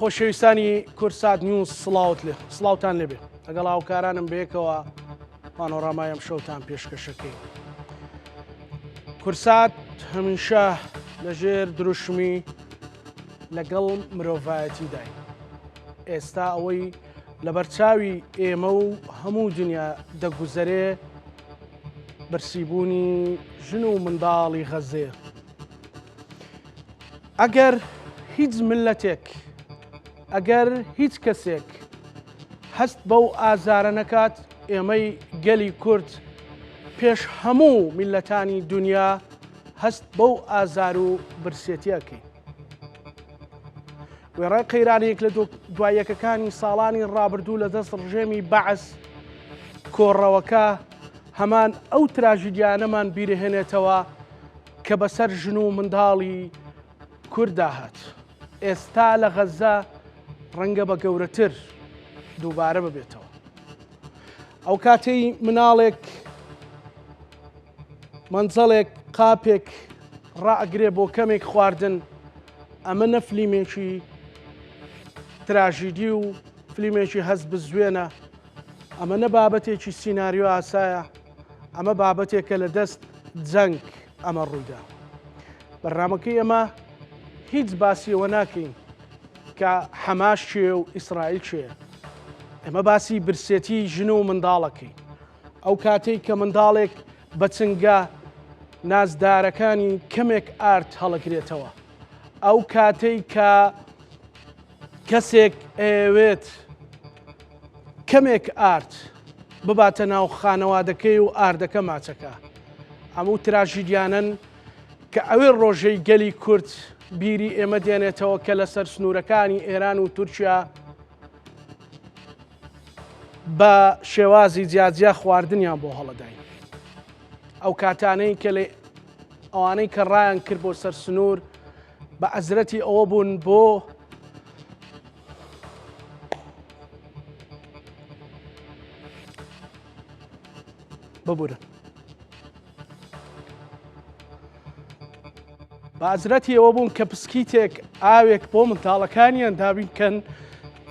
خۆشەویستانی کورسات نیوز سڵاوتان لێبێ لەگەڵ هاوکارانم بەیەکەوە پانۆڕامای ئەم شەوتان پێشکەشەکەی. کورسات هەمیشە لەژێر دروشمی لەگەڵ مرۆڤایەتیدای. ئێستا ئەوەی لە بەرچاوی ئێمە و هەموو دنیا دەگوزەرێ بەرسیبوونی ژن و منداڵی غەزێ. ئەگەر هیچ ملەتێک ئەگەر هیچ کەسێک هەست بەو ئازارە نەکات، ئێمەی گەلی کورد پێش هەموو میلەتانی دنیا هەست بەو ئازار و برسێتیەکەی. وێڕای قەیرانێک لە دوایەکەکانی ساڵانی ڕابردوو لە دەست ڕژێمی بەعەس کۆڕەوەکە هەمان ئەو تراژیدیانەمان بیرهێنێتەوە کە بەسەر ژن و منداڵی کووردا هات. ئێستا لە غەزە ڕەنگە بە گەورەتر دووبارە ببێتەوە. ئەو کاتەی مناڵێک مەنجەڵێک قاپێک ڕائەگرێ بۆ کەمێک خواردن، ئەمە نە فلیمێکی تراژیدی و فلیمێکی هەست بزوێنە، ئەمە نە بابەتێکی سیناریۆ ئاسایە، ئەمە بابەتێکە لە دەست جەنگ ئەمە ڕوویدا. بەرنامەکەی ئەمە هیچ باسیەوە ناکەین کە حەماس چێ و ئیسرائیل چێ. ئێمە باسی برسێتی ژن و منداڵەکەی. ئەو کاتەی کە منداڵێک بە چنگە نازدارەکانی کەمێک ئارت هەڵەگرێتەوە، ئەو کاتەی کە کەسێک ئەوێت کەمێک ئارت بباتە ناو خانەوادەکەی و ئاردەکە ماچەکە. هەموو تراژیدیانن کە ئەوێ ڕۆژەی گەلی کورد بیری ئێمە دێنێتەوە کە لەسەر سنوورەکانی ئێران و تورکیا بە شێوازی جیاجیا خواردنیان بۆ هەڵەداین. ئەو کاتانەی کە لێ ئەوانەی کە ڕایان کرد بۆ سەر سنوور بە ئەزرەتی ئەوە بوون بۆ ببورن. بازرەتی ئەوە بوون کە پسکیتێک ئاوێک بۆ منداڵەکانیان دابینکەن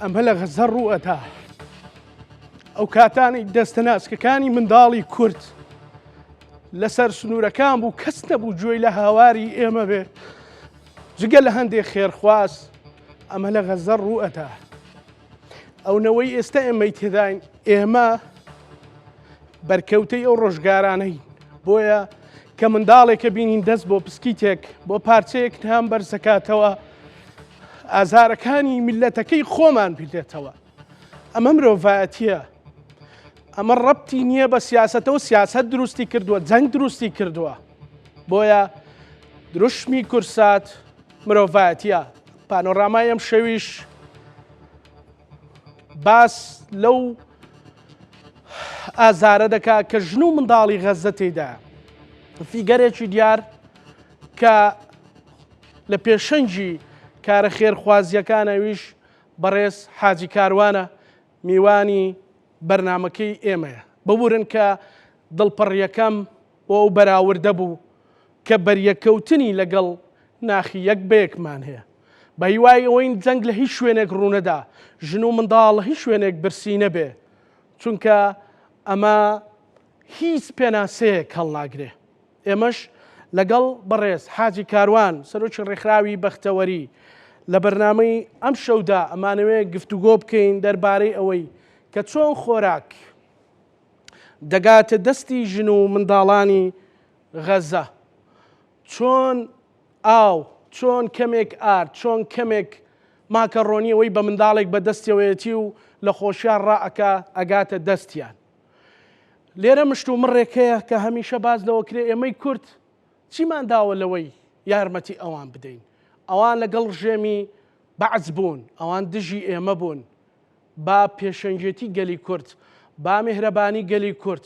ئەمە لە غەزە ڕوئەدا. ئەو کاتانی دەستەناسکەکانی منداڵی کورد لەسەر سنوورەکان بوو، کەس نەبوو گوێی لە هاواری ئێمە بێ جگە لە هەندێک خێرخواست. ئەمە لە غەزە ڕوئەدا. ئەوەوەی ئێستا ئێمەی تێداین، ئێمە بەرکەوتەی ئەو ڕۆژگارانەی بۆیە کە منداڵێکە بینین دەست بۆ پسکیتێک بۆ پارچەیەک هەم بەرزەکاتەوە ئازارەکانی میلەتەکەی خۆمان بێتەوە. ئەمە مرۆڤایەتیە. ئەمە ڕەبتی نییە بە سیاسەتەوە. سیاست دروستی کردووە، جەنگ دروستی کردووە. بۆیە دروشمی کورسات مرۆڤایەتیە. پانۆڕامای ئەم شەویش باس لەو ئازارە دەکا کە ژن و منداڵی غەزە تێدایە. فیگەرێکی دیار کە لە پێشەنگی کارە خێرخوازیەکانەویش بەڕێز حاجی کاروانە میوانی بەرنمەکەی ئێمەیە. ببورن کە دڵپەڕیەکەم بۆ ئەو بەراوردە بوو کە بەریەکەوتنی لەگەڵ ناخی یەک بەیەکمان هەیە. بە هیوای ئەوەی جەنگ لە هیچ شوێنێک ڕوونەدا، ژن و منداڵ هیچ شوێنێک برسی نەبێ، چونکە ئەمە هیچ پێناسەیەک هەڵناگرێ. ئێمەش لەگەڵ بەڕێز حاجی کاروان سەرۆکی ڕێکخراوی بەختەوەری لە بەرنامەی ئەم شەودا ئەمانەوەی گفتوگۆ بکەین دەربارەی ئەوەی کە چۆن خۆراک دەگاتە دەستی ژن و منداڵانی غەزە، چۆن ئاو، چۆن کەمێک ئارد، چۆن کەمێک ماکەڕۆنیەوەی بە منداڵێک بە دەستەوەیەتی و لە خۆشیان ڕائەکە ئەگاتە دەستیان. لێرە مشت و مڕێکەیە کە هەمیشە باز لەوە کرێ ئێمەی کورد چیمان داوە لەوەی یارمەتی ئەوان بدەین. ئەوان لەگەڵ ڕژێمی بەعەز بوون، ئەوان دژی ئێمە بوون. با پێشەنگێتی گەلی کورد، با میهرەبانی گەلی کورد،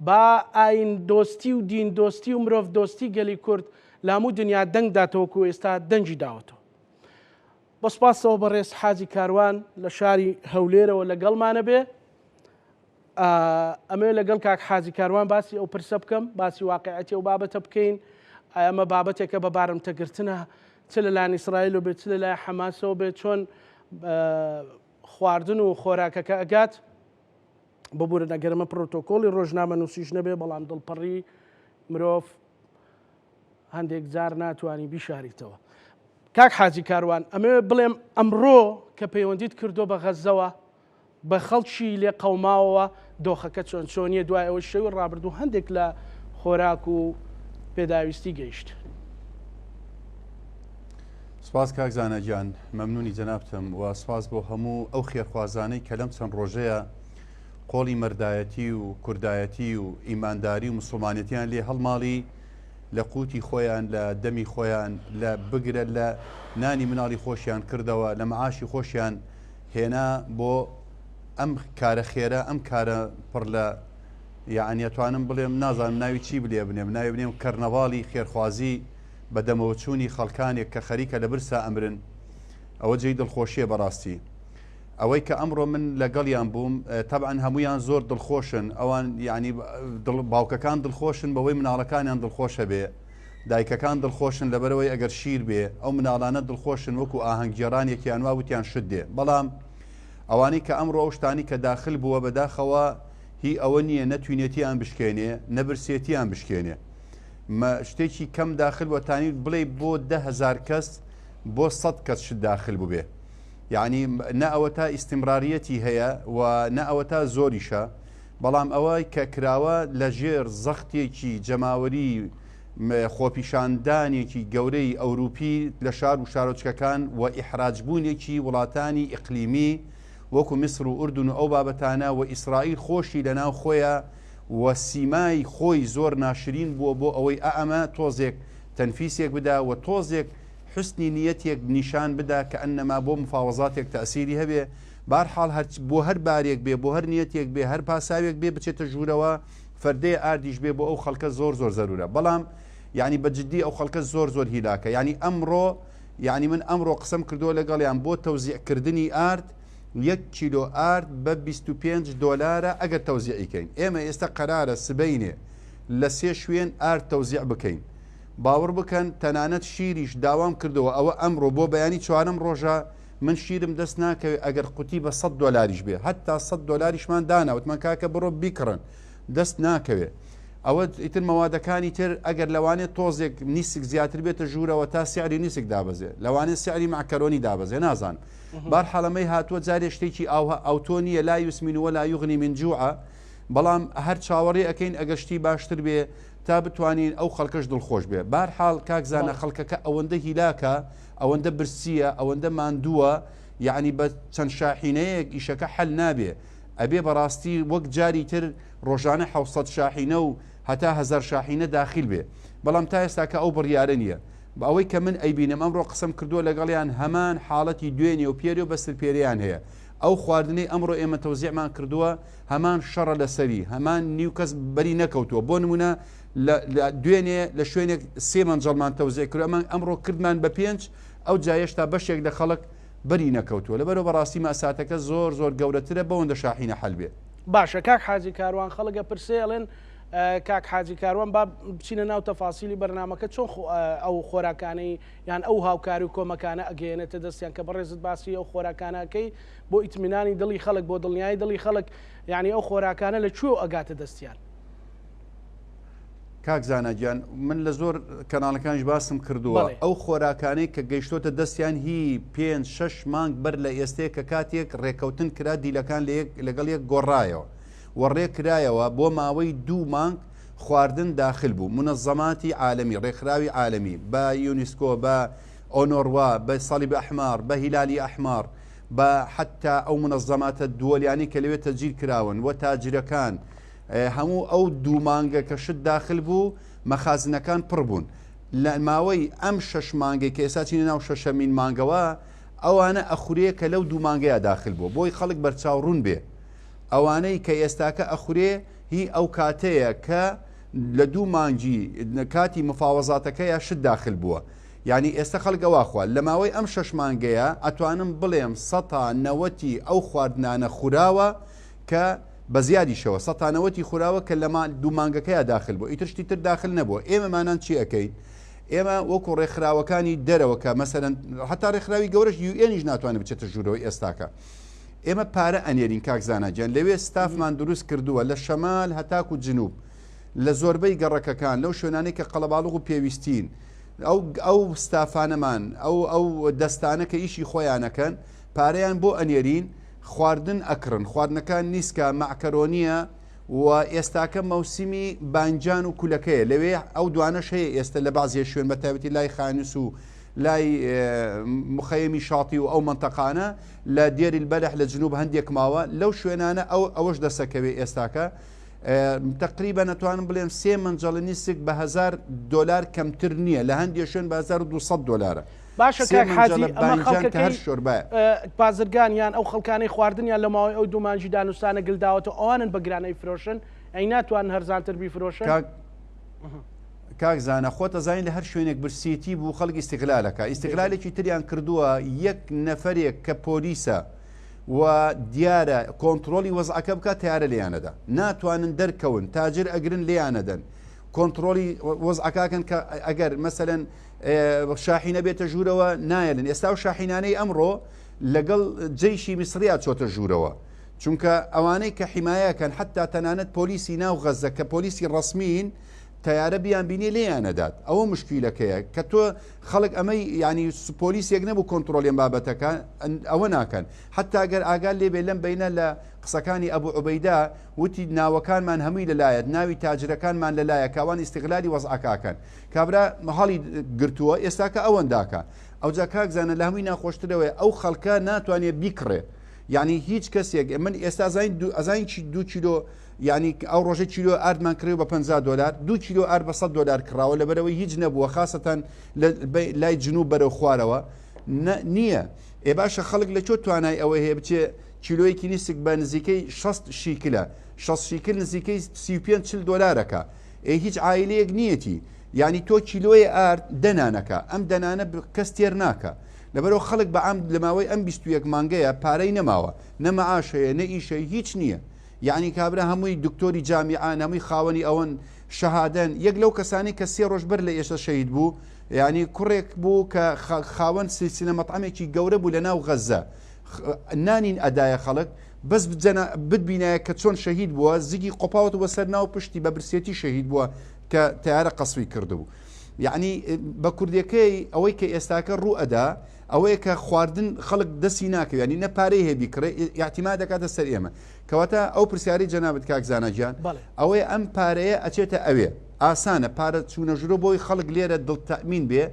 با ئاین دۆستی و دین دۆستی و مرۆڤ دۆستی گەلی کورد لە هەموو دنیا دەنگ داتەوەکو ئێستا دەنجی داوەتەوە. بەسپاسەوە بەڕێز حاجی کاروان لە شاری هەولێرەوە لەگەڵمانە بێ. ئەمێ لەگەڵ کاک حاجی کاروان باسی ئەو پرسە بکەم، باسی واقعەتی ئەو بابەتە بکەین. ئەمە بابەتێکە بە بارمتەگرتنە چ لە لایەن ئیسرائیل و بێت چ لە لای حەماسەوە بێت، چۆن خواردن و خۆراکەکە ئەگات ببوورە نەگەرمە پرۆتۆکۆلی ڕۆژنامە نووسیش نەبێ بەڵام دڵپەڕی مرۆڤ هەندێک جار ناتوانانی بیشاریتەوە. کاک حاجی کاروان ئەمێ بڵێم ئەمڕۆ کە پەیوەندیت کردو بە غەزەوە بە خەڵکی لێ قەوماوەوە دۆخەکە چۆن چۆنیە دوای ئەوە شەوی ڕابردوو هەندێک لە خۆراک و پێداویستی گەیشت. سپاس کاک زانەجان، مەمنونی جەنابتم و سپاس بۆ هەموو ئەو خێرخوازانەی کە لەم چەند ڕۆژەیە قۆڵی مەردایەتی و کوردایەتی و ئیمانداری و مسلمانەتیان لێ هەڵماڵی لە قوتی خۆیان لە دەمی خۆیان لە بگرە لە نانی مناڵی خۆشیان کردەوە لە مەعاشی خۆشیان هێنا بۆ ئەم کارە خێرە ئەم کارە پڕ لە یعنی ئەتوانم بڵێم نازانم ناوی چی بلێ بنێم ناوی بنێم کەرنەڤاڵی خێرخوازی بە دەمەوەچوونی خەڵکانێک کە خەریکە لە برسا ئەمرن ئەوە جێی دڵخۆشیە بەڕاستی. ئەوەی کە ئەمڕۆ من لەگەڵیان بووم تەبعەن هەمویان زۆر دڵخۆشن ئەوان یعنی باوکەکان دڵخۆشن بەوەی مناڵەکانیان دڵخۆشە بێ، دایکەکان دڵخۆشن لەبەرەوەی ئەگەر شیر بێ، ئەو مناڵانە دڵخۆشن وەکو ئاهەنگگێڕانێکیان وا وتیان شت دێ. بەڵام ئەوانەی کە ئەمڕۆ ئەو شتانی کە داخل بووە بەداخەوە هی ئەوە نییە نەتوینێتیان بشکێنێ نەبرسێتیان بشکێنێ. شتێکی کەم داخل وەتانی بڵێ بۆ 10,000 کەس بۆ 100 کەس شت داخل بووبێ. یعنی نە ئەوە تا ئیستیمرارەتی هەیە و نە ئەوە تا زۆریشە، بەڵام ئەوەی کە کراوە لە ژێر زەختێکی جەماوەری خۆپیشاندانێکی گەورەی ئەوروپی لە شار و شارۆچکەکان و ئیحراجبوونێکی وڵاتانی ئیقلیمی وەکو میسر و ئوردون و ئەو بابەتانە و ئیسرائیل خۆشی لەناو خۆیە و سیمای خۆی زۆر ناشرین بووە بۆ ئەوەی ئەمە تۆزێک تەنفیسێک بدا و تۆزێک حستنی نیەتێک نیشان بدا کە ئەنەما بۆ مفاوەزاتێک تەسیری هەبێ. بارحاڵ بۆ هەر بارێک بێ بۆ هەر نیەتێک بێ هەر پاساوێک بێ بچێتە ژوورەوە فەردەیە ئاردیش بێ بۆ ئەو خەڵکە زۆر زۆر زەرورە. بەڵام یعنی بەجددی ئەو خەڵکە زۆر زۆر هیلاکە. یعنی ئەمڕۆ یعنی من ئەمڕۆ قسەم کردووە لەگەڵیان بۆ تەوزیعکردنی ئارد 1 کیلۆ ئارد بە 25 دۆلارە ئەگەر تەوزیعیکەین. ئێمە ئێستا قەرارە سبەینێ لە 3 شوێن ئارد تەوزیع بکەین. باوەڕ بکەن تەنانەت شیریش داوام کردەوە ئەوە ئەمڕۆ بۆ بەیانی چوارەم ڕۆژە من شیرم دەست ناکەوێت ئەگەر قوتی بە 100 دۆلاریش بێ هەتا 100 دۆلاریشمان داناوتمان کاکە بڕۆ بیکڕن دەست ناکەوێت. ئەوە ئیتر مەوادەکانی تر ئەگەر لەوانێت تۆزێک نیسک زیاتر بێتە ژوورەوە تا سیعری نیسک دابەزێ، لەوانێت سیعری معکەرۆنی دابەزێ نازان. بارحەڵەمەی هاتووە جارێ شتێکی ئەوتۆ نیە لا یوسمین ولا یوغنی من جوعە، بەڵام هەر چاوەڕێ ئەەکەین ئەگەشتی باشتر بێ تا بتوانین ئەو خەڵکەش دڵخۆش بێ. بارحاڵ کاکزانە خەڵکەکە ئەوەندە هیلاکە ئەوەندە برسیە ئەوەندە ماندووە، یعنی بە چەند شاحینەیەک ئیشەکە حل نابێ، ئەبێ بەڕاستی وەک جاری تر ڕۆژانە 700 شاحینە و هەتا 1000 شاحینە داخل بێ. بەڵام تا ئێستاکە ئەو بڕیارە نییە. بە ئەوەی کە من ئەیبینم ئەمڕۆ قسم کردووە لەگەڵیان هەمان حاڵەتی دوێنێ و پێری و بەسرپێریان هەیە. ئەو خواردنەی ئەمڕۆ ئێمە تەوزیعمان کردووە هەمان شەڕە لەسەری هەمان نیو کەس بەری نەکەوتووە. بۆ نمونە دوێنێ لە شوێنێک 3 مەنجەڵمان تەوزیع کرد، ئەمە ئەمڕۆ کردمان بە 5 ئەو جایشتا بەشێک لە خەڵک بەری نەکەوتووە. لەبەرەوە بەڕاستی مەساتەکە زۆر زۆر گەورەترە بەوەندە شاحینە حەل بێ. باشە کاک حاجی کاروان خەڵکە پرسێ ئەڵێن کاک حاجی کاروان با بچینە ناو تەفاسیلی بەرنامەکە چۆن ئەو خۆراکانەی یان ئەو هاوکاری و کۆمەکانە ئەگەێنێتە دەستیان کە بەڕێزت باسی ئەو خۆراکانەکەی بۆ ئیتمینانی دڵی خەڵک بۆ دڵنیایی دڵی خەڵک، یعنی ئەو خۆراکانە لەکوێ ئەگاتە دەستیان. کاک زانەگیان من لە زۆر کەناڵەکانیش باسم کردووە ئەو خۆراکانەی کە گەیشتۆتە دەستیان هی 5-6 مانگ بەر لە ئێستەیە کە کاتێک ڕێکەوتن کرا دیلەکان لەگەڵ یەک گۆڕایەوە وەڕێ کرایەوە بۆ ماوەی 2 مانگ خواردن داخل بوو. منەظەماتی عالەمی ڕێکخراوی عالەمی بە یونیسکۆ بە ئۆنۆروا بە سالیب ئەحمار بە هیلالی ئەحمار بە حتا ئەو منەظەماتە دووەلیانی کە لەوێ تەجیر کراون و تاجرەکان هەموو ئەو 2 مانگە کە شت داخل بوو مەخازنەکان پڕ بوون. لە ماوەی ئەم 6 مانگی کە ئێستا چینە ناو 6مین مانگەوە ئەوانە ئەخورێ کە لەو 2 مانگەیە داخل بوو بۆی خەڵک بەرچاوڕوون بێ. ئەوانەی کە ئێستاکە ئەخورێ هی ئەو کاتەیە کە لە 2 مانگی کاتی مفاوەزاتەکەیە شت داخل بووە. یعنی ئێستا خەڵک ئەواخوا لە ماوەی ئەم 6 مانگەیە ئەتوانم بڵێم 190 ئەو خواردنانە خوراوە کە بە زیادیشەوە 190 خوراوە کە لە 2 مانگەکەیە داخل بوو، ئیترشتی تر داخل نەبووە. ئێمەمانان چی ئەەکەین؟ ئێمە وەکو ڕێکخراوەکانی دەرەوەکە مەسەرەن هەتا ڕێکخراوی گەورەش UN ناتوانێت بچێتە ژوورەوەی ئێستاکە ئێمە پارە ئەنێرین کاکزانەجان لەوێ ستافمان دروست کردووە لە شەمال هەتاکو جنوب لە زۆربەی گەڕەکەکان لەو شوێنانەی کە قەڵەباڵغ و پێویستین ئەو ستافانەمان ئەو دەستانە کە ئیشی خۆیانەکەن پارەیان بۆ ئەنێرین خواردن ئەکڕن خواردنەکان نیسکە مەعکەرۆنیە و ئێستاکە مەوسیمی بانجان و کولەکەیە لەوێ ئەو دوانەش هەیە ئێستا لە بازیە شوێن بە تایبەتی لای خانووس و لای مخەیەمی شاڵی و ئەو منتەقانە لە دێری بەلەح لە جنوب هەندێک ماوە لەو شوێنانە ئەوەش دەسەکەوێ ئێستاکە تقریبا نتوانم بڵێم 3 منجەڵی نیسک بە $1000 کەمتر نییە لە هەندێک شوێن بە $1200 باشە کاک حاجی ئەمە هەر شۆربایە بازرگانیان ئەو خەڵکانی خواردنیان لە ماوەی ئەو دوومانجی دانوستانە گلداوەتە ئەوانن بە گرانەی فرۆشن ئەی ناتوانن هەرزانتر بیفرۆشن کاک زانە خۆتە زانین لە هەر شوێنێک برسیتی بوو خەڵکی ئیستیغلالەکە ئیستیغلالێکی تریان کردووە یەک نەفەرێک کە پۆلیسە و دیارە کۆنتترۆلی وەزعەکە بکات تیارە لیانەدا ناتوانن دەرکەون تاجر ئەگرن لیانەدەن کۆنتترۆلی وەزعەکەکەن کە ئەگەر مەسەرەن شاحینە بێتە ژوورەوە نایەن ئێستا و شاحینانەی ئەمڕۆ لەگەڵ جەیشی میسریا چۆتە ژوورەوە چونکە ئەوانەی کە حیمایەکەن حتا تەنانەت پۆلیسی ناو غەزە کە پۆلیسی ڕسمین تیارە بیان بینی لیانەدات ئەوە مشکیلەکەیە کە تۆ خەڵک ئەمەی ینی پۆلیسێک نەبوو کۆنتترۆلیان بابەتەکە ئەوە ناکەن حتا گەر ئاگال لێبێ لەم بینە لە قسەکانی ئەبوو عوبەیدا وتی ناوەکانمان هەمووی لەلایەت ناوی تاجرەکانمان لەلایە کاوان ئیستیغلالی وەزعەکەکەن کابرا هەڵی گرتووە ئێستاکە ئەوەنداکە ئەوجا کاکزانە لە هەمووی ناخۆشترەوەی ئەو خەڵکە ناتوانێت بیکڕێ یعنی هیچ کەسێک من ئێستا ئەزانین چی 2 کیلۆ ینی ئەو ڕۆژە کیلۆ ئاردمان کڕێ بە $50 2 کیلۆ ئار بە $100 کراوە لەبەرەوەی هیچ نەبووە خاستەن لای جنوب بەرەو خوارەوە نییە ئێ باشە خەڵک لە چۆ توانای ئەوەی هەیە بچێ کیلۆیەکی نیسک بە نزیکەی 60 شیکلە 60 شیکل نزیکەی $35 هیچ عائلەیەک نیەتی یعنی تۆ کیلۆی ئارد دەنانەکە ئەم دەنانە کەس تێر ناکە لەبەرەوە خەڵک بە ئەم لە ماوەی ئەم 21 مانگەیە پارەی نەماوە نەمەعاشەیە نە ئیشەی هیچ نییە یعنی کابرا هەمووی دکتۆری جامیعان هەمووی خاوەنی ئەوەن شەهادەن یەک لەو کەسانی کە 3 ڕۆژ بەر لە ئێشە شەهید بوو یعنی کوڕێک بوو کە خاوەن سلسلە مەطعمێکی گەورە بوو لە ناو غەزە نانین ئەدایە خەڵک بەس بتبینایە کە چۆن شەهید بووە زیگی قۆپاوت وە سەر ناو پشتی بە برسێتی شەهید بووە کە تیارە قەسوی کردبوو یعنی بە کوردیەکەی ئەوەی کە ئێستاکە ڕوو ئەدا ئەوەیە کە خواردن خەڵک دەستی ناکەوێت ینی نە پارەی هەیە بیکڕێ یاحتیما دەکاتە سەر ئێمە کەواتە ئەو پرسیاری جەنابەت کاکزانەجیان ئەوەیە ئەم پارەیە ئەچێتە ئەوێ ئاسانە پارە چوونە ژوورە بۆی خەڵک لێرە دڵتەمین بێ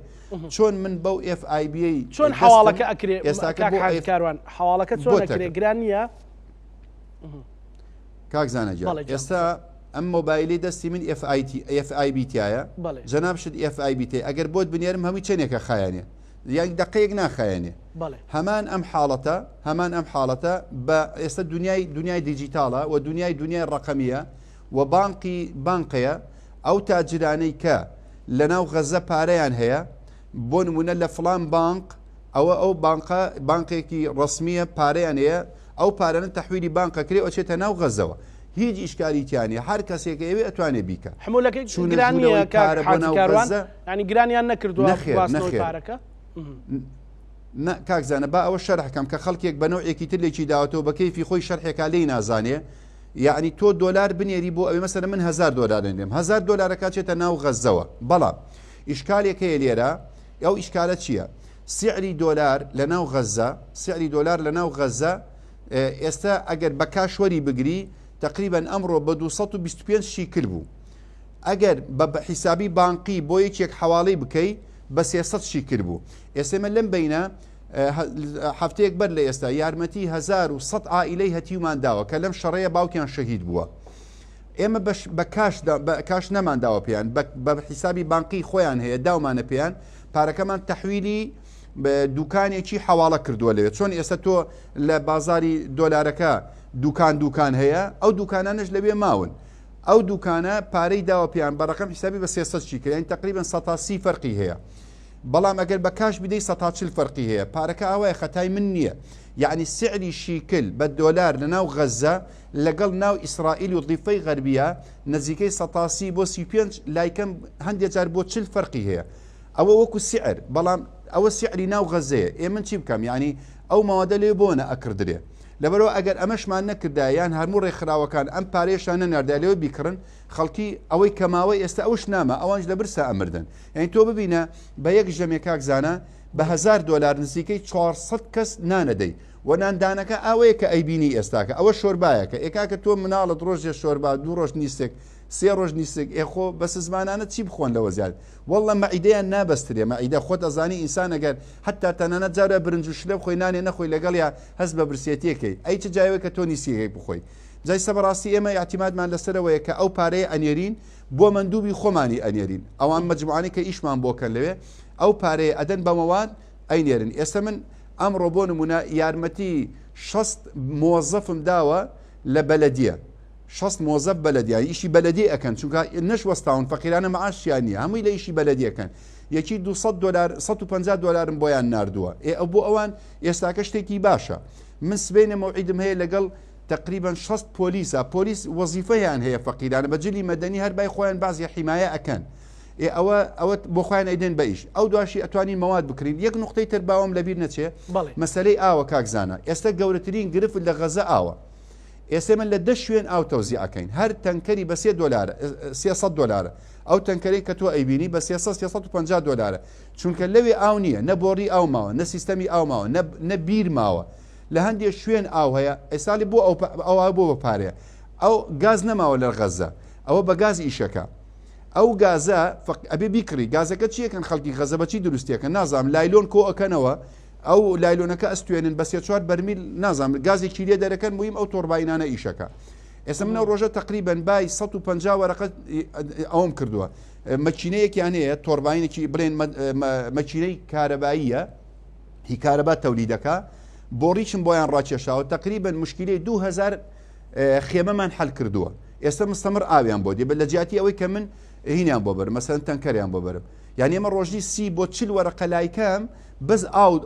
چۆن من بەو FIBA چۆن حواڵەکە ئەکرێ ئێستاکەوان حواڵەکە چۆن ئەکرێ گران نییە کاکزانەجیان ئێستا ئەم مۆبایلی دەستی من FIB تایە جەناب شت FIB ئەگەر بۆت بنێرم هەمووی چێنێکە خایانێ یاک دقەیەک ناخایێنێ هەمان ئەم حاڵەتە بە ئێستا دنیای دیجیتالە و دنیای ڕقەمیە و بانقەیە ئەو تاجرانەی کە لە ناو غەزە پارەیان هەیە بۆ نمونە لە فلان بانق ئەو بانقێکی ڕسمیە پارەیان هەیە ئەو پارەنە تەحویلی بانقەکرێ ئەچێتە ناو غەزەوە هیچ ئیشکاریتیانی هەر کەسێک ئەوێ ئەتوانێت بیکە حمولەکەی گرانیە کارەوان ینی گرانیان نەکردووە پارەکە کاکزانە با ئەوە شەرحەکەم کە خەڵکێک بە نەوعێکی تر لێکی داوەتەوە بە کەیفی خۆی شەرحێکا لێی نازانێ یعنی تۆ $1 بنێری بۆ ئەوێ مەسەرە من $1000 دێم $1000 کاچێتە ناو غەزەوە بەڵام ئیشکالێک هەیە لێرە ئەو ئیشکالە چییە؟ سعری $1 لە ناو غەزە سعری $1 لە ناو غەزە ئێستا ئەگەر بە کاشوەری بگری تقریبا ئەمڕۆ بە 225 شیکل بوو ئەگەر بە حیسابی بانقی بۆ یەکێک حواڵەی بکەیت بە 300 شیکل بوو ئێسێمە لەم بینە هەفتەیەک بەر لە ئێستا یارمەتی 1100 عائلەی هەتیومان داوە کە لەم شەڕەیە باوکیان شەهید بووە ئێمە بە کاش نەمانداوە پێیان بە حیسابی بانقی خۆیان هەیە داومانە پێیان پارەکەمان تەحویلی دوکانێکی حواڵە کردووە لەوێت چۆن ئێستا تۆ لە بازاری دۆلارەکە دوکان هەیە ئەو دوکانانش لەوێ ماون ئەو دوکانە پارەی داوە پێیان بەڕقم حسابی بە 300 شیکل یعنی تقریبا 130 فەرقی هەیە بەڵام ئەگەر بە کاش بدەی 140 فەرقی هەیە پارەکە ئەوەیە خەتای من نییە یعنی سعری شیکل بە $1 لە ناو غەزە لەگەڵ ناو ئیسرائیل و ضیفەی غەربیە نزیکەی 130 بۆ 35 لایکەم هەندێک جار بۆ 40 فەرقی هەیە ئەوە وەکو سعر بەڵام ئەوە سعری ناو غەزەیە ئێ من چی بکەم یعنی ئەو ماوەدە لێ بۆنە ئەکردرێ لەبەرەوە ئەگەر ئەمەشمان نەکردا یان هەموو ڕێکخراوەکان ئەم پارێشان نەناردە لێوە بیکڕن خەڵکی ئەوەی کەماوەی ئێستا ئەوش نامە ئەوانش لە برسا ئەمردن یعنی تۆ ببینە بە یەک ژەمێ کاکزانە بە 1000 دلار نزیکەی 400 کەس نانەدەی و ناندانەکە ئەوەیە کە ئەیبینی ئێستاکە ئەوە شۆربایەکە ئێکاکە تۆ مناڵت ڕۆژێ شۆربا 2 ڕۆژ نیستێک 3 ڕۆژ نیستێک ئێخۆ بەس زمانانە چی بخۆن لەوە زیاد وەڵە مەعیدەیان نابەسترێ مەعیدە خۆت ئەزانی ئینسان ئەگەر حتا تەنانەت جارە برنج و شلە بخۆی نانێ نەخۆی لەگەڵ یا هەست بە برسێتیەکەی ئەی چ جایەوە کە تۆ نیسیەکەی بخۆی جای سەبڕاستی ئێمە یاعتیمادمان لەسەرەوەیە کە ئەو پارەیە ئەنێرین بۆ مندوبی خۆمانی ئەنێرین ئەوان مەجموعانی کە ئیشمان بۆکەن لەوێ ئەو پارەیە ئەدەن بە مەواد ئەینێرن ئێستا من ئەمڕۆ بۆ نمونە یارمەتی 6 مۆزەفم داوە لە بەلەدیە 6 مۆزەف بەلەدیە ئیشی بەلەدی ئەکەن چونکە نەشوەستاون فەقیرانە مەعاشیان نییە هەمووی لە ئیشی بەلەدیەکەن یەکی 200 دلار 150 دلارم بۆیان ناردووە ئەو بۆ ئەوان ئێستاکە شتێکی باشە من سبەینە مەوعیدم هەیە لەگەڵ تقریبا 6 پۆلیسە پۆلیس وەزیفەیان هەیە فەقیرانە بەجلی مەدەنی هەر بای خۆیان بازی حیمایە ئەکەن ئەوە بۆ خۆیان ئەیدێن بە ئیش ئەو دواشی ئەتوانین مەواد بکرین یەک نقطەی تر باوەم لەبیر نەچێ مەسەلەی ئاوە کاکزانە ئێستا گەورەترین گرفت لە غەزە ئاوە ئێستا من لە 10 شوێن ئاو تەوزیع ئەکەین هەر تەنکەری بە 3 دلار 300 دلار ئەو تەنکەری کە تۆ ئەیبینی بە 350 دلار چونکە لەوێ ئاو نییە نە بۆڕی ئاو ماوە نە سیستەمی ئاو ماوە نە بیر ماوە لە هەندێک شوێن ئاو هەیە ئێستالی بۆ ئەو بۆ بەپارەیە ئەو گاز نەماوە لە غەزە ئەوە بە گاز ئیشەکە ئەو گازە ئەبێ بیکڕی گازەکە چیەکەن خەڵکی غەزە بەچی دروستیەکە نازام لایلۆن کۆ ئەەکەنەوە ئەو لایلۆنەکە ئەستوێنن بە 3-4 بەرمیل نازام گازێکی لێ دەرەکەن بوویم ئەو تۆڕباینانە ئیشەکە ئێستا منە ڕۆژە تقریبن بای 150 وەرەقەت ئەوم کردووە مەکینەیەکیان هەیە تۆڕباینێکی بڵێن مەکینەی کارەباییە هی کارەبا تەولیدەکە بۆڕیچم بۆیان ڕاکێشاوە تقریبن مشکلەی 2000 خێمەمان حەل کردووە ئێستا مستەمر ئاویان بۆ دێ بە لە جیاتی ئەوەی کە من هینیان بۆ بەرم مەسەن تەنکەریان بۆ بەرم یعنی ئێمە ڕۆژی 30 بۆ 40 وەرەقە لایکەم بەس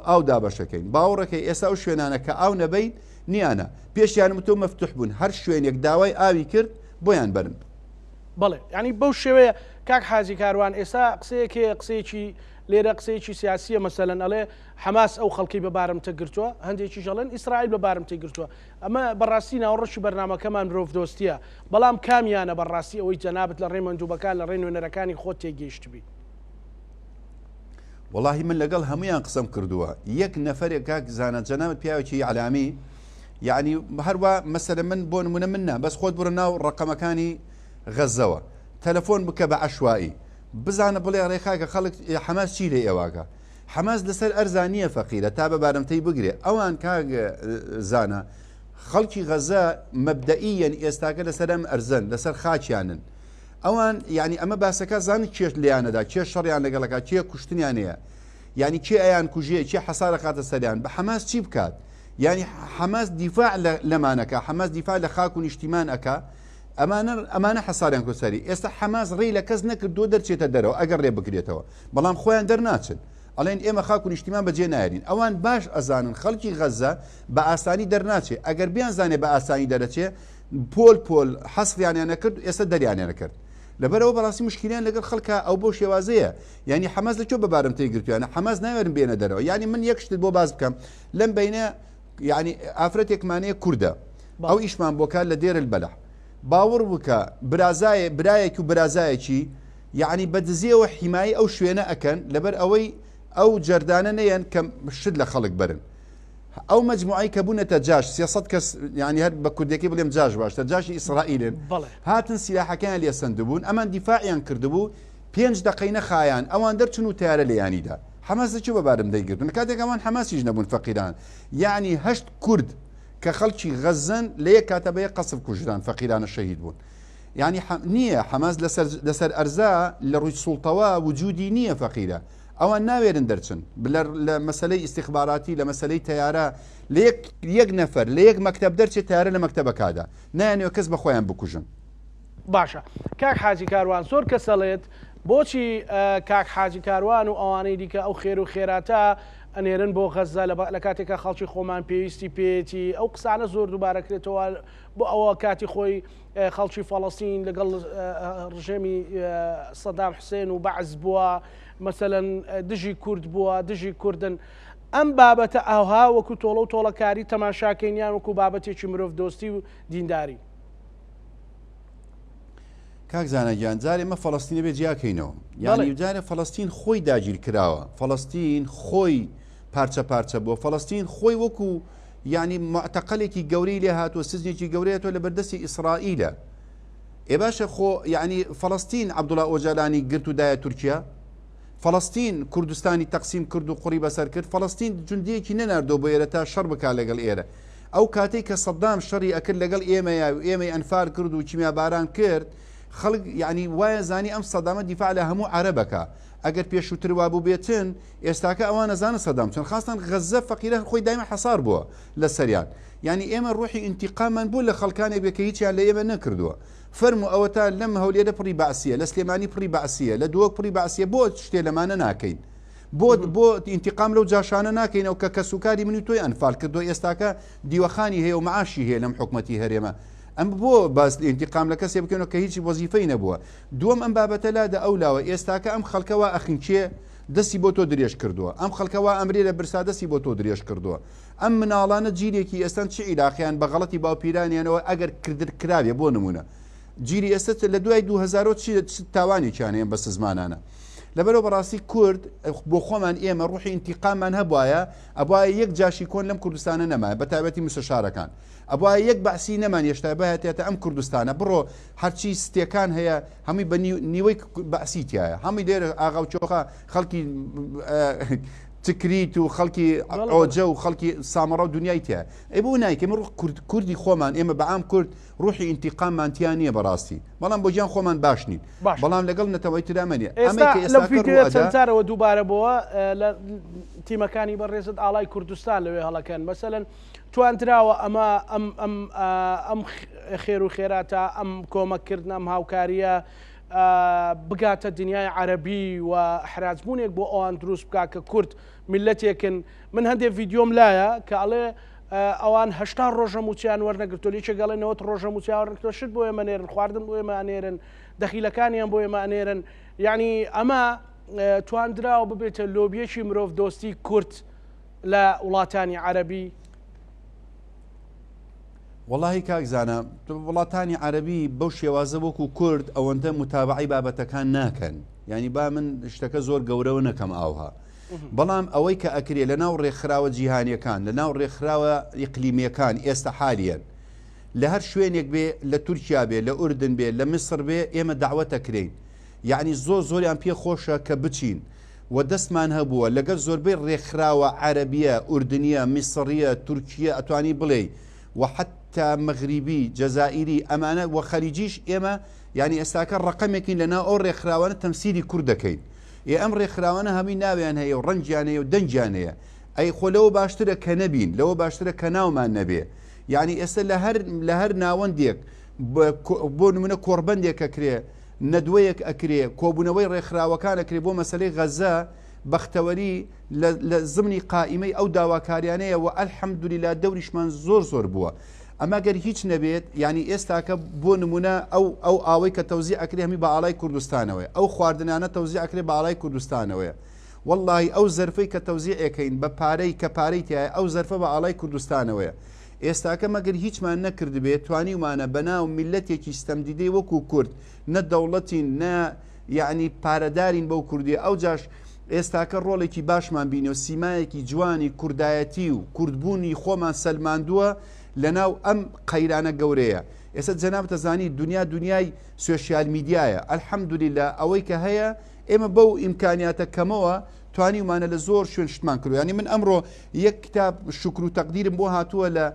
ئاو دابەشەکەین باوەڕەکەی ئێستا ئەو شوێنانە کە ئاو نەبەین نیانە پێشیانم تۆ مەفتوح بوون هەر شوێنێک داوای ئاوی کرد بۆیان بەرن بەڵێ ینی بەو شێوەیە کاک حاجی کاروان ئێستا قسەیەکێ قسەیەکی لێرە قسەیەکی سیاسیە مەسەلەن ئەڵێ حماس ئەو خەڵکی بەبارم تەگرتووە هەندێکی ژەڵێن ئیسرائیل بەبارم تێگرتووە ئەمە بەڕاستی ناوەڕۆشی بەرنامەکەمان مرۆڤ دۆستیە بەڵام کامیانە بەڕاستی ئەوەی جەنابەت لە ڕێ مەندووبەکان لە ڕێ نوێنەرەکانی خۆت تێگەیشتبی واللهی من لەگەڵ هەمویان قسەم کردووە یەک نەفرێک کاک زانە جەنابەت پیاوێکی عەلامی یعنی هەروە مەسەلە من بۆ نمونە منە بەس خۆت بڕە ناو ڕقەمەکانی غەزەوە تەلەفۆن بکە بە عەشوایی بزانە بڵێ ڕێخاکە خەڵک حەماس چی لێ ئێواکە حەماس لەسەر ئەرزانیە فەقیرە تا بە بارمتەی بگرێ ئەوان کاک زانە خەڵکی غەزە مەبدەئیەن ئێستاکە لەسەر ئەم ئەرزەن لەسەر خاچیانن ئەوان یعنی ئەمە باسەکە زانی چێش لیانەدا چێ شەڕیان لەگەڵەکە چێ کوشتنیانەیە یعنی چێ ئەیان کوژێ چێ حەسارە خاتە سەریان بە حەماس چی بکات یعنی حەماس دیفاع لەمانەکە حەماس دیفاع لە خاک و نیشتیمان ئەکا ئەمانە حەساریان کوسەری ئێستا حەماس ڕێی لە کەس نەکردو دەرچێتە دەرەوە ئەگەر ڕێ بکرێتەوە بەڵام خۆیان دەرناچن ئەڵێن ئێمە خاک و نیشتیمان بەجێ نایرین ئەوان باش ئەزانن خەڵکی غەزە بە ئاسانی دەرناچێت ئەگەر بیان زانێ بە ئاسانی دەرەچێ پۆل حەسریانیانە کرد ئێستا دەریانیانە کرد لەبەرەوە بەڕاستی مشکلیان لەگەڵ خەڵکە ئەو بۆ شێوازەیە ینی حەماس لەکوێ بەبارم تێگرتویانە حەماس ناوێرن بێنە دەرەوە ینی من یەک شتت بۆ باز بکەم لەم بینە ینی ئافرەتێکمانەیە کووردە ئەو ئیشمان بۆکار لە دێر البەلەح باوەڕ بکە برایەکی و برازایەکی یعنی بەدزیەوە حیمایی ئەو شوێنە ئەکەن لەبەر ئەوەی ئەو جەردانە نەیەن کە شت لە خەڵک برن ئەو مجموعی کە بوونەتە جاش 300 کەس ینی هەر بە کوردێکی بڵێم جاش باشتە جاشی ئیسرائیلن هاتن سیلاحەکەیان لێ سندبوون ئەمان دیفاعیان کردبوو 5 دقەی نەخایان ئەوان دەرچن و تیارە لەیانیدا حەماس دەچوو بەبارم دەیگرتن کاتێک ئەوان حەماسیش نەبوون فەقیران یعنی 8 کورد کە خەڵکی غەزەن لە یەک کاتە بە یەک قەسف کوژران فەقیرانە شەهید بوون یعنی نییە حەماس لەسەر ئەرزا لە ڕووی سوڵتەوە وجودی نییە فەقیرە ئەوان ناوێرن دەرچن لە مەسلەی ئیستیخباراتی لە مەسلەی تەیارە لە یەک نەفەر لە یەک مەکتەب دەرچێت تیارە لە مەکتەبەکادا نایانەوە کەس بە خۆیان بکوژن باشە کاک حاجی کاروان زۆر کەسەڵێت بۆچی کاک حاجی کاروان و ئەوانەی دیکە ئەو خێر و خێراتە ئەنێرن بۆ غەزە لە کاتێکە خەڵکی خۆمان پێویستی پێێتی ئەو قسانە زۆر دووبارەکرێتەوە بۆ ئەوە کاتی خۆی خەڵکی فەڵەستین لەگەڵ ڕژێمی سەدام حوسێن و بەعز بووە مەسەلەن دژی کورد بووە دژی کوردن ئەم بابەتە ئاها وەکو تۆڵە و تۆڵەکاری تەماشاکەینیان وەکو بابەتێکی مرۆڤ دۆستی و دینداری. کاک زانەگیان جارێ مە فەڵەستینە بێ جیاکەینەوە یانی جارێ فەڵەستین خۆی داگیر کراوە فەڵەستین خۆی پارچە پارچە بووە فەڵەستین خۆی وەکو ینی معتەقەلێکی گەورەی لێ هاتووە سزنێکی گەورەیەتەوە لە بەردەستی ئیسرائیلە ئێ باشە خۆ یعنی فەڵەستین عەبدوڵڵا ئۆجالانی گرت و دایە تورکیا فەڵەستین کوردستانی تەقسیم کرد و قوڕی بەسەر کرد فەڵەستین جوندیەکی نەناردۆ بۆ ئێرە تا شەڕ بکا لەگەڵ ئێرە ئەو کاتێک کە سەدام شەڕی ئەکرد لەگەڵ ئێمەیە و ئێمەی ئەنفار کرد و کیمیا باران کرد خەڵک یعنی وایە زانی ئەم سەدامە دیفاع لە هەموو عەرەبەکە ئەگەر پێشووتر وابوو بێتن ئێستاکە ئەوان نەزانە سەدام چۆن خاستان غەزە فەقیرە خۆی دایمە حەسار بووە لە سەریان یعنی ئێمە ڕوحی ئینتیقامان بوو لە خەڵکانێک بێ کە هیچیان لە ئێمە نەکردووە فەرمو ئەوە تا لەم هەولێرە پڕی بەعسیە لە سلێمانی پڕی بەعسیە لە دووەک پڕی بەعسیە بۆ شتێ لەمانە ناکەین بۆ ئینتیقام لەو جاشانە ناکەینەوە کە کەسوکاری منی تۆی ئەنفال کردو ئێستاکە دیوەخانی هەیە و معاشی هەیە لەم حکومەتی هەرێمە ئەم بۆ باس ئینتیقام لە کەسێ بکەنەوە کە هیچی وەزیفەی نەبووە دووەم ئەم بابەتە لادە ئەولاوە ئێستاکە ئەم خەڵکەوە ئەخینچێ دەستی بۆ تۆ درێژ کردووە ئەم خەڵکەوە ئەمرێ لە برسا دەستی بۆ تۆ درێژ کردووە ئەم مناڵانە جیرێکی ئێستان چ عیلاقیان بە غەڵەتی باوپیرانیانەوە ئەگەر کراوێ بۆ نمونە جیری ئێستا لە دوای 2000 تاوانێکیانیان بەس زمانانە لەبەرەوە بەڕاستی کورد بۆ خۆمان ئێمە ڕوحی ئینتیقامان هەبوایە ئەبواە یەک جاشی کۆن لەم کوردستانە نەمایە بە تایبەتی موسەشارەکان ئەبواە یەک بەعسی نەمان هێشتا بەهاتێتە ئەم کوردستانە بڕۆ هەرچی ستێکان هەیە هەمووی بە نیوەی بەعسیتیایە هەمووی لێرە ئاغا و چۆخە خەڵکی تکریت و خەڵکی ئۆجە و خەڵکی سامەڕە و دنیای تایە ئەی بۆ نایکە ئێمە کوردی خۆمان ئێمە بەعام کورد ڕوحی ئینتیقاممانتیان نییە بەڕاستی بەڵام بۆ گیان خۆمان باش نین بەڵام لەگەڵ نەتەوەی ترامەنیە ئێستاەوە دووبارە بۆەوە لە تیمەکانی بەڕێزت ئاڵای کوردستان لەوێ هەڵەکەن مەسەلەن توانراوە ئەمە ئەم خێر و خێراتە ئەم کۆمەکردن ئەم هاوکاریە بگاتە دنیای عەرەبی و حراجبوونێک بۆ ئەوان دروست بکات کە کورد میلەتێکن من هەندێک ڤیددیۆم لایە کە ئەڵێ ئەوان هەشتا ڕۆژە موچیان وەرنەگرتۆ لیچە گەڵێنەوە ڕۆژە موچیان وەرنەگرتۆ شت بۆ ئێمە نێرن خواردن بۆ ئێمە ئەنێرن دەخیلەکانیان بۆ ئێمە ئەنێرن یعنی ئەمە توانراوە ببێتە لۆبیەکی مرۆڤ دۆستی کورد لە وڵاتانی عەرەبی واللهی کاکزانە وڵاتانی عەرەبی بەو شێوازە وەکو کورد ئەوەندە متابعی بابەتەکان ناکەن ینی با من شتەکە زۆر گەورەوە نەکەم ئاوها بەڵام ئەوەی کە ئەکرێ لە ناو ڕێکخراوە جیهانیەکان لە ناو ڕێکخراوە ئیقلیمیەکان ئێستا حالیان لە هەر شوێنێک بێ لە تورکیا بێ لە ئوردن بێ لە میسر بێ ئێمە داوەتەکرین یعنی زۆریان پێ خۆشە کە بچین و دەستمان هەبووە لەگەر زۆربەی ڕێکخراوە عەرەبیە ئوردنیە میسریە تورکیە ئەتوانی بڵێ و حتا مەغریبی جەزائیری ئەمانە و خەلیجیش ئێمە ینی ئێستاکە ڕقەمێکین لەناو ئەو ڕێکخراوانە تەمسیلی کوورد دەکەین ئەم ڕێکخراوانە هەمی ناویان هەیە و ڕەنجیانەیە و دەنجیانەیە ئەی خۆ لەوە باشترە کە نەبین لەوە باشترە کە ناومان نەبێ یعنی ئێستا لە هەر ناوەندێک بۆ نمونە کۆڕبەندێک ئەکرێ نەدوەیەک ئەکرێ کۆبوونەوەی ڕێکخراوەکان ئەکرێ بۆ مەسەلەی غەزە بەختەوەری لە زمنی قائیمەی ئەو داواکاریانەیە و ئەلحەمدولیلا دەوریشمان زۆر بووە ئەمە گەر هیچ نەبێت ینی ئێستاکە بۆ نمونە ئەو ئاوەی کە تەوزیع ئەکرێ هەمی بە ئاڵای کوردستانەوەی ئەو خواردنانە تەوزیع ئەکرێ بە ئاڵای کوردستانەوەیە واللهی ئەو زەرفەی کە تەوزیع ئەەکەین بە پارەی کە پارەی تایە ئەو زەرفە بە ئاڵای کوردستانەوەیە ئێستاکە مەگەر هیچمان نەکرد بێت توانیمانە بەناو میلەتێکی ستەمدیدەی وەکو کورد نە دەوڵەتین نە یعنی پارەدارین بەو کوردی ئەو جاش ئێستاکە ڕۆڵێکی باشمان بینێ و سیمایەکی جوانی کوردایەتی و کوردبوونی خۆمان سەلماندووە لەناو ئەم قەیرانە گەورەیە ئێستا جەنابەتە زانی دنیای سوشیال میدیایە ئەلحەمدولیلا ئەوەی کە هەیە ئێمە بەو ئیمکانیاتە کەمەوە توانیمانە لە زۆر شوێن شتمان کردو ینی من ئەمڕۆ یەک کتاب شکر و تەقدیرم بۆ هاتووە لە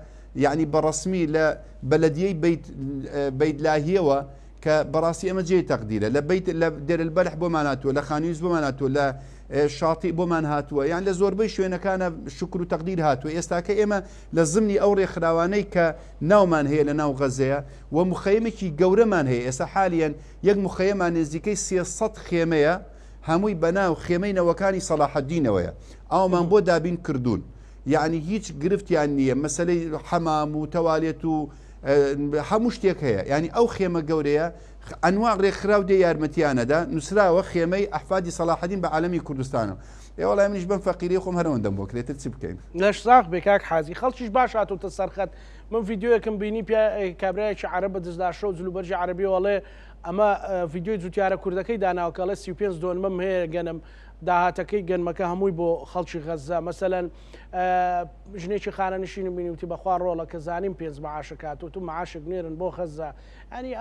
یعنی بەڕەسمی لە بەلەدیەی بەیتلاهیەوە کە بەڕاستی ئەمە جێی تەقدیرە لە دێرەلبەلح بۆمان هاتووە لە خانوویز بۆمان هاتووە لە شاتی بۆمان هاتووە یان لە زۆربەی شوێنەکانە شکر و تەقدیر هاتووە ئێستاکە ئێمە لە زمنی ئەو ڕێکخراوانەی کە ناومان هەیە لە ناو غەزەیە و مخەیەمێکی گەورەمان هەیە ئێستا حالیان یەک مخەیەمان نزیکەی 300 خێمەیە هەمووی بەناو خێمەی نەوەکانی سەلاحەدینەوەیە ئەومان بۆ دابین کردوون یعنی هیچ گرفتیان نییە مەسلەی حەمام و تەواڵێت و هەموو شتێک هەیە ینی ئەو خێمە گەورەیە ئەنوا ڕێکخراو دێ یارمەتیانەدا نووسراوە خێمەی ئەحفادی سەلاحەدین بە عالەمی کوردستانەوە وڵای منیش بم فەقیری خۆم هەرەوەندەم بۆ کرێتتر چ بکەین لەش ساق بێکاک حازی خەڵکیش باش هاتوتە سەرخەت من ڤیددیوەکەم بینی کابراایکی عرب بە دزداشە و جلوبەرجی عربی وڵێ ئەمە ڤیددیۆی جوتیارە کوردەکەی داناوکەڵە 35 دۆنمەم هەیە گەنم داهاتەکەی گەنمەکە هەمووی بۆ خەڵکی غەزە مەسەلەن ژنێکی خانەنشین بینی وتی بەخوا ڕۆڵە کە زانیم پێنج مەعاشکات و تو مەعاشک نێرن بۆ خەزە ینی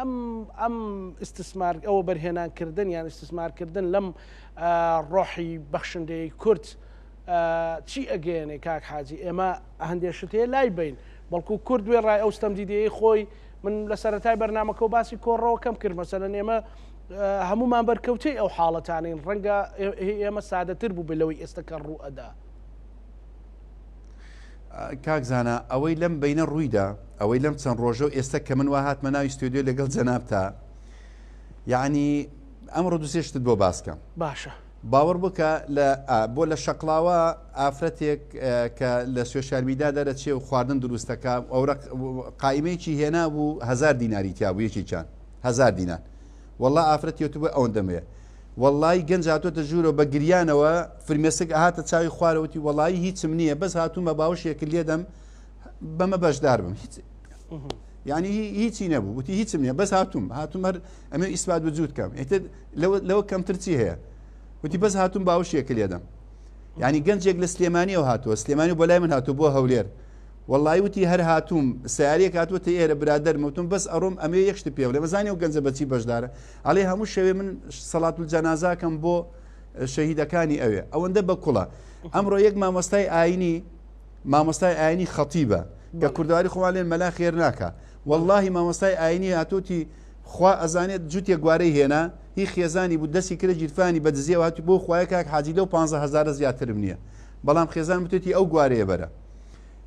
ئەم ئستسمار ئەوە بەرهێنانکردن یان ئستسمارکردن لەم ڕۆحی بەخشندەی کورد چی ئەگەێنێ کاک حاجی ئێمە هەندێشت هەیە لای بین بەڵکو کورد دوێ ڕای ئەوستەم دیدەیە خۆی من لە سەرەتای بەرنامەکە و باسی کۆڕەوەکەم کرد مەسەلەن ئێمە هەمومان بەرکەوتەی ئەو حاڵەتانین ڕەنگە ئێمە سادەتر بوو بلەوەی ئێستەکە ڕوو ئەدا کاکزانە ئەوەی لەم بینە ڕوویدا ئەوەی لەم چەند ڕۆژە و ئێستا کە من وا هاتمە ناوی ستودیۆ لەگەڵ جەنابتا یعنی ئەمڕۆ دووسێ شتت بۆ باسکەم باشە باوەڕ بکە بۆ لە شەقلاوە ئافرەتێک کە لە سوێشال میدیا دەرەچێ و خواردن دروستەکە ئەوڕە قایمەیەکی هێنا بوو 1000 دیناری تیا بوو یەکێکیان 1000 دینار والله ئافرەتێت بۆ ئەوەن دەمەیە واللهی گەنج هاتۆتە ژوورەوە بە گریانەوە فرمێسک هاتە چاوی خوارەوەتی وڵی هیچم نییە بەس هاتوومە باوشێکی لێدەم بەمە بەشدار بم یعنی هیچی نەبوو وتی هیچم نییە بەس هاتووم هەر ئەمە ئیسپات وجود کەم لەوە کەمترچی هەیە وتی بەس هاتووم باوشێکی لێدەم ینی گەنجێک لە سلێمانیەوە هاتووە سلێمانی بۆ لای من هاتوو بۆ هەولێر والله وتی هەر هاتووم سیارەیەک هاتووەتە ئێرە برادەر مەوتم بەس ئەڕۆم ئەمێ یەکشت پێ لێ مەزانانی و گەنجە بەچی بەشدارە ئەڵێ هەموو شەوێ من سەڵات الجەنازاکەم بۆ شەهیدەکانی ئەوێ ئەوەندە بە کوڵە ئەمڕۆ یەک مامۆستای ئاینی خەتیبە کە کوردواری خۆمان لێن مەلا خێر ناکە واللهی مامۆستای ئاینی هاتوتی خوا ئەزانێت جووتێک گوارەی هێنا هی خێزانی بوو دەستی کرد جیرفانی بە دزیەوە هاتی بۆ خوایە کاک حاجی لەو 15000 زیاترم نییە بەڵام خێزان بتێتی ئەو گوارەیە بەرە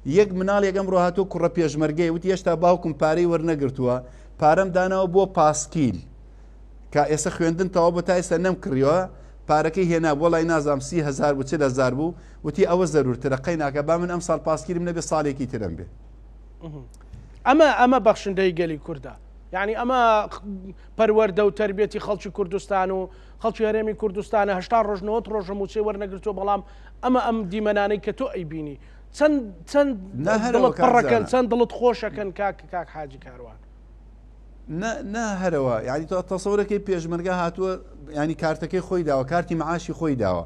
یەک مناڵێک ئەمڕۆ هاتۆ کوڕە پێشمەرگەی وتی هێشتا باوکم پارەی وەرنەگرتووە پارەم داناوە بۆ پاسکیل کە ئێستا خوێندنەوە بۆ تا ئێستا نەم کڕیەوە پارەکەی هێنا بۆ لای نازام 30000 بوو 40000 بوو وتی ئەوە زەرورترە قەی ناکە با من ئەم ساڵ پاسکیلم نەبێ ساڵێکی ترم بێ ئەمە بەخشندەی گەلی کووردە یعنی ئەمە پەروەردە و تربێتی خەڵکی کوردستان و خەڵکی هەرێمی کوردستانە 80 ڕۆژنەوە ڕۆژە موچێ وەرنەگرتووە بەڵام ئەم دیمەنانەی کە تۆ ئەیبینی چەند پڕەکەن چەند دڵت خۆشەکەن کاک حاجی کاروان هەرەوە ینی تۆ تەسەورەکەی پێشمەرگە هاتووە ینی کارتەکەی خۆی داوە کارتی معاشی خۆی داوە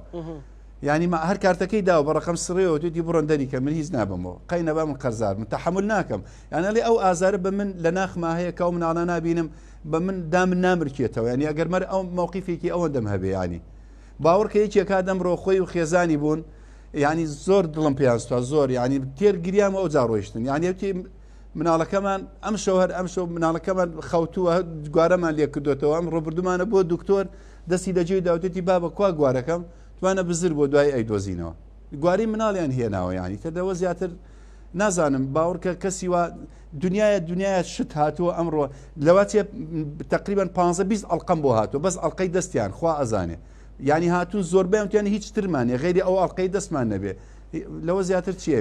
ینی هەر کارتەکەی داوە بە ڕقم سڕێەوە توی بڕۆندەری کە من هیچ نابمەوە قەی نەبا من قەرزار من تەحمل ناکەم یانە لێ ئەو ئازارە بە من لە ناخما هەیە کە ئەو مناڵە نابینم بە من دامن نامرکێتەوە ینی ئەگەر مەر ئەو مووقیفێکی ئەوەندەم هەبێ ینی باوەڕکە یەکێکا دەمڕۆ خۆی و خێزانی بوون ینی زۆر دڵم پێیانستوە زۆر ینی تێر گریام ئەو جا ڕۆیشتن یانیەتی مناڵەکەمان ئەم شەو هەر ئەم شەو مناڵەکەمان خەوتووە گوارەمان لێ کردوێتەوە ئەم ڕۆبردومانە بۆ دکتۆر دەستی لەجێی داوتێتی بابە کوا گوارەکەم توانە بزر بۆ دوای ئەیدۆزینەوە گواری مناڵیان هێناوە ینی تەدەوە زیاتر نازانم باوەڕکە کەسی وا دنیای شت هاتووە ئەمڕۆ لەواتێ تقریبان 15-20 ئەڵقەم بۆ هاتووە بەس ئەڵلقەی دەستیان خوا ئەزانێ ینی هاتوون زۆربیان توانێ هیچ ترمانێ غێری ئەو ئەڵلقەی دەستمان نەبێ لەوە زیاتر چیە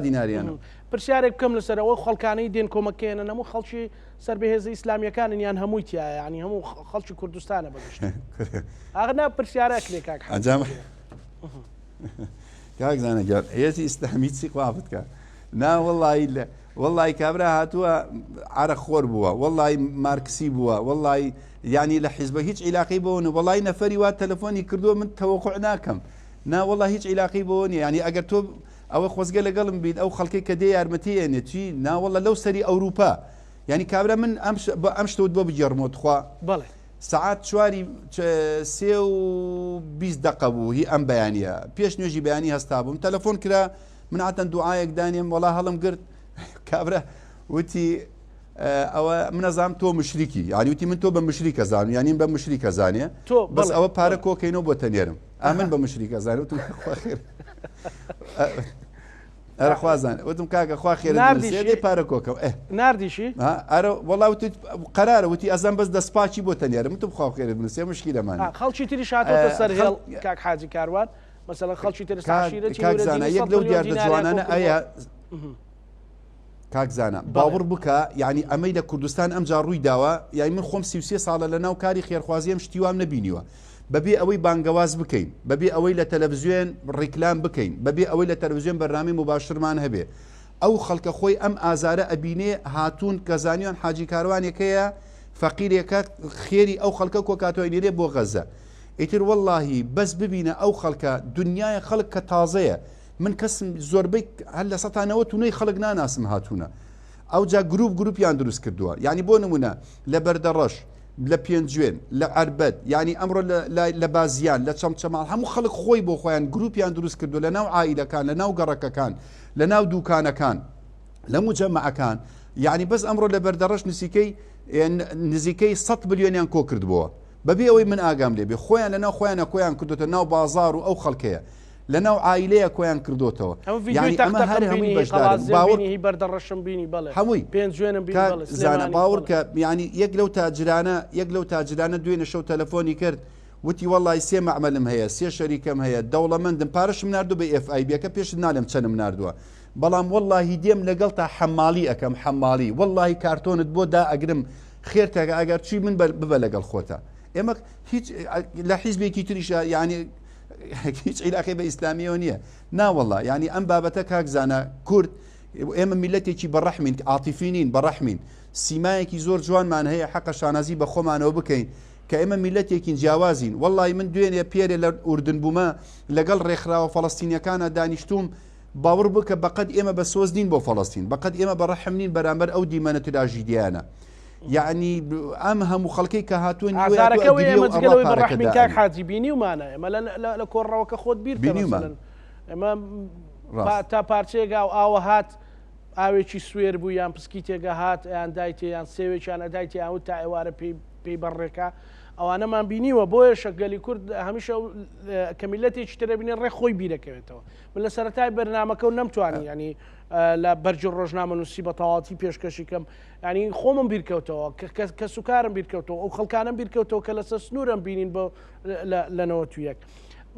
دیناریان پرسیارێک بکەم لەسەرەوە خەڵکانەی دێن کۆمەکەێنە هەموو خەڵکی سەر بەهێزە ئیسلامیەکانن یان هەمووی تایە ینی هەموو خەڵکی کوردستانە بەگشت ئاغنا پرسیارێک لێ کاک کاکزانە گەر هێزی ئیسلامی چی قوا بکە نا وەڵی کابرا هاتووە عرە خۆر بووە وەڵی مارکسی بووە وەڵی ینی لە حیزبە هیچ عیلاقی بۆن وەڵی نەفەری وا تەلەفۆنی کردووە من تەوەقع ناکەم ناوەڵی هیچ عیلاقی بۆ نیە ینی ئەگەر تۆ ئەوە خۆزگە لەگەڵم بیت ئەو خەڵکی کە دێ یارمەتیێنێ چی ناوەڵە لەو سەری ئەوروپا ینی کابرا من ئەم شتوت بۆ بجێڕمەوە خوا بەڵێ سعات چواری 3:20 دقه بوو هی ئەم بەیانە پێش نوێژی بەیانی هەستا بووم تەلەفۆن کرا من هاتەن دوعاەک دانیم وەڵا هەڵم گرت کابرا وتی ئەوە منەزام تۆ مشریکی ینی وتی من تۆ بە مشریکە زانم ینی بە مشریکە زانێ بەس ئەوە پارە کۆکەینەوە بۆ تەنێرم ئەمن بە مشریکە زانێت ئەرە خوازان وتم کاکە خوا خێرا پارە کۆکەم نردیشی ئەرە وڵاوت قەرارە وتی ئەزان بەس دەسپاچی بۆ تەنیارە وتم خوا خێرت بنووسێ مشکیلەمان خەڵکی تری شاتۆتە سەر هێڵ کاک حاجی کاروان مەسەڵەن خەڵکی تر کاکزانە یەک لەو دیاردە جوانانە ئەیە کاکزانە باوەڕ بکە یعنی ئەمەی لە کوردستان ئەمجا ڕووی داوە یانی من خۆم 33 ساڵە لە ناو کاری خێرخوازیم شتیوام نەبینیوە بەبێ ئەوەی بانگەواز بکەین بەبێ ئەوەی لە تەلەڤیزیۆن ڕیکلام بکەین بەبێ ئەوەی لە تەلەڤیزیۆن بەرنامی مباشرمان هەبێ ئەو خەڵکە خۆی ئەم ئازارە ئەبینێ هاتوون کەزانیان حاجی کاروانێکەیە فەقیرێکە خێری ئەو خەڵکە کۆکاتۆینێرێ بۆ غەزە ئیتر وەڵڵاهی بەس ببینە ئەو خەڵکە دنیای خەڵک کە تازەیە من کەسم زۆربەی هەر لە سەتانەوە تونەی خەڵک ناناسم هاتوونە ئەو جا گروپیان دروست کردووە یعنی بۆ نمونە لە بەردەڕەش لە پێنجوێن لە عربەت ینی ئەمڕۆ لە بازیان لە چەمچەماڵ هەموو خەڵک خۆی بۆ خۆیان گروپیان دروست کردو لە ناو عائیلەکان لە ناو گەڕەکەکان لە ناو دووکانەکان لە موجەمەعەکان یعنی بەس ئەمڕۆ لە بەردەڕەش نزیکەی 100 ملیۆنیان کۆ کردبووە بەبێ ئەوەی من ئاگام لێبێ خۆیان لە ناو خۆیانە کۆیان کردوتە ناو بازار و ئەو خەڵکەیە لە ناو عائیلەیە کۆیان کردوتەوە باوەڕی بەردەڕەشم بینی بەڵێ هەمووی پێنجوێنم زانە باوەڕ کە ینی یەک لەو تاجرانە دوێنە شەو تەلەفۆنی کرد وتی وەڵی سێ مەعمەلم هەیە سێ شەریکەم هەیە دەوڵەمەندم پارەشم نردوو بە FIB-ەکە پێشت نالێم چەندم نردووە بەڵام وەڵی دێم لەگەڵ تا حەماڵی ئەەکەم حەماڵی وەڵی کارتۆنت بۆ دا ئەگرم خێرتەکە ئەگەر چی من ببە لەگەڵ خۆتە ئێمە هیچ لە حیزبێکی تریشە ینی هیچ عیلاقی بە ئیسلامیەوە نییە ناوەڵە ینی ئەم بابەتە کاکزانە کورد ئێمە میلەتێکی بەڕەحمین ئاتیفینین بەڕەحمین سیمایەکی زۆر جوانمان هەیە حەقە شانازی بە خۆمانەوە بکەین کە ئێمە میلەتێکین جیاوازین وەڵی من دوێنێ پێرێ لە ئوردن بوومە لەگەڵ ڕێکخراوە فەڵەستینیەکانە دانیشتوم باوەڕ بکە بەقەت ئێمە بە سۆز نین بۆ فەڵەستین بەقەت ئێمە بەڕەحم نین بەرامبەر ئەو دیمەنە تراژی دیانە یعنی ئەم هەموو خەڵکی کە هاتوون ڕحمی کاک حاجی بینی ومانە ئەمە لە کۆڕەوەکە خۆت بیر ئەمە تا پارچێگا و ئاوە هات ئاوێکی سوێر بوو یان پسکی تێگە هات یان دایتێ یان سێوێکیان ئەدایتێ ئەو تا ئێوارە پێی بەڕێکە ئەوانەمان بینیوە بۆیە شەگەلی کورد هەمیشە کەمیلەتێکی ترە بینێ ڕێ خۆی بیرەکەوێتەوە من لە سەرەتای بەرنامەکە و نەمتوانی ینی لە بەرج ڕۆژنامە نووسی بە تەواتی پێشکەشی کەم ینی خۆمم بیرکەوتەوە کە سوکارم بیرکەوتەوە ئەو خەڵکانم بیرکەوتەوە کە لەسەر سنوورم بینین بۆ لەنەوە تویەک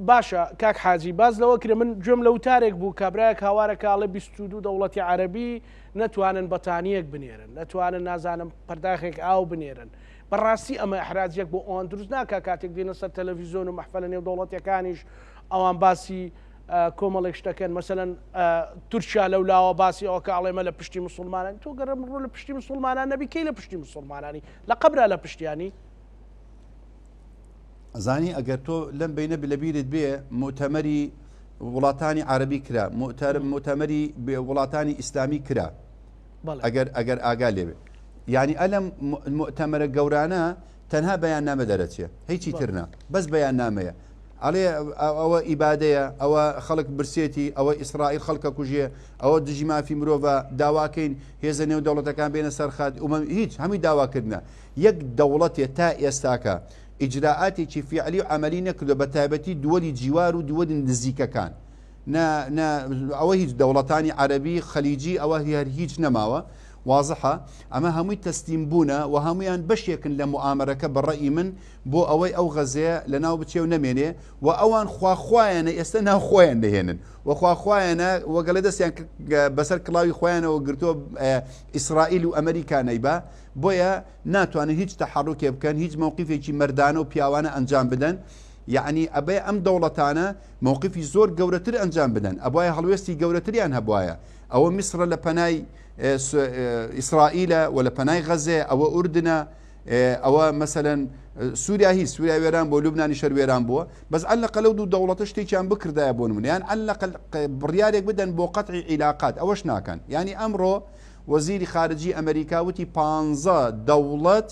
باشە کاک حاجی باز لەوە کرێ من گوێم لە وتارێک بوو کابراایە کاوارە کاڵە 22 دەوڵەتی عەرەبی نەتوانن بەتانیەک بنێرن نەتوانن نازانم پەرداخێک ئاو بنێرن بەڕاستی ئەمە ئەحراجێک بۆ ئەوان دروست ناکە کاتێک دێنە سەر تەلەڤیزیۆن و مەحفەلە نێو دەوڵەتیەکانیش ئەوان باسی کۆمەڵێک شتەکەن مەسەلەن تورکیا لەولاوە باسی ئەوە کاڵێمە لە پشتی مسلمانان تۆ گەڕم ڕۆ لە پشتی مسلمانان نەبی کەی لە پشتی مسلمانانی لە قەبرا لە پشتیانی زانی ئەگەر تۆ لەم بینە لەبیرت بێ مؤتەمەری وڵاتانی عەرەبی کرا مؤتەمەری وڵاتانی ئیسلامی کرا ئەگەر ئاگا لێبێ یعنی ئەلەم مؤتەمەرە گەورانە تەنها بەیاننامە دەرەچێ هیچی ترنا بەس بەیاننامەیە ئەڵێ ئەوە ئیبادەیە ئەوە خەڵک برسێتی ئەوە ئیسرائیل خەڵکە کوژێ ئەوە دژی مافی مرۆڤە داواکەین هێزە نێو دەوڵەتەکان بێنە سەرخات هیچ هەمووی داواکردنە یەک دەوڵەتێ تا ئێستاکە ئیجراعاتێکی فیعلی و عەمەلی نەکردو بە تایبەتی دووەلی جیوار و دووەلی نزیکەکان ئەوە هیچ دەوڵەتانی عەرەبی خەلیجی ئەوە هەر هیچ نەماوە واضحە ئەمە هەمووی تەسلیم بوونە و هەمویان بەشێکن لە موعامەرەکە بەڕێی من بۆ ئەوەی ئەو غەزەیە لە ناو بچێ و نەمێنێ و ئەوان خواخوایانە ئێستا ناوخۆیان دەهێنن و خواخوایانە وەگەڵە دەستیان بەسەر کڵاوی خۆیانەوە گرتووە ئیسرائیل و ئەمریکانەی بە بۆیە ناتوانن هیچ تەحەڕوکێ بکەن هیچ مووقیفێکی مەردانە و پیاوانە ئەنجام بدەن یعنی ئەبێ ئەم دەوڵەتانە مووقیفی زۆر گەورەتر ئەنجام بدەن ئەبواە هەڵوێستی گەورەتریان هەبواە ئەوە میسرە لە پەنای ئیسرائیلە و لە پەنای غەزێ ئەوە ئوردنە ئەوە مەسەلەن سووریا هیچ سووریا وێران بۆ لوبنانی شەر وێران بووە بەس ئەلەقە لەو دوو دەوڵەتە شتێکیان بکردایە بۆ نمونە یان ئەلەقە بڕیارێک بدەن بۆ قەتعی عیلاقات ئەوەش ناکەن ینی ئەمڕۆ وەزیری خارجی ئەمریکا وتی 15 دەوڵەت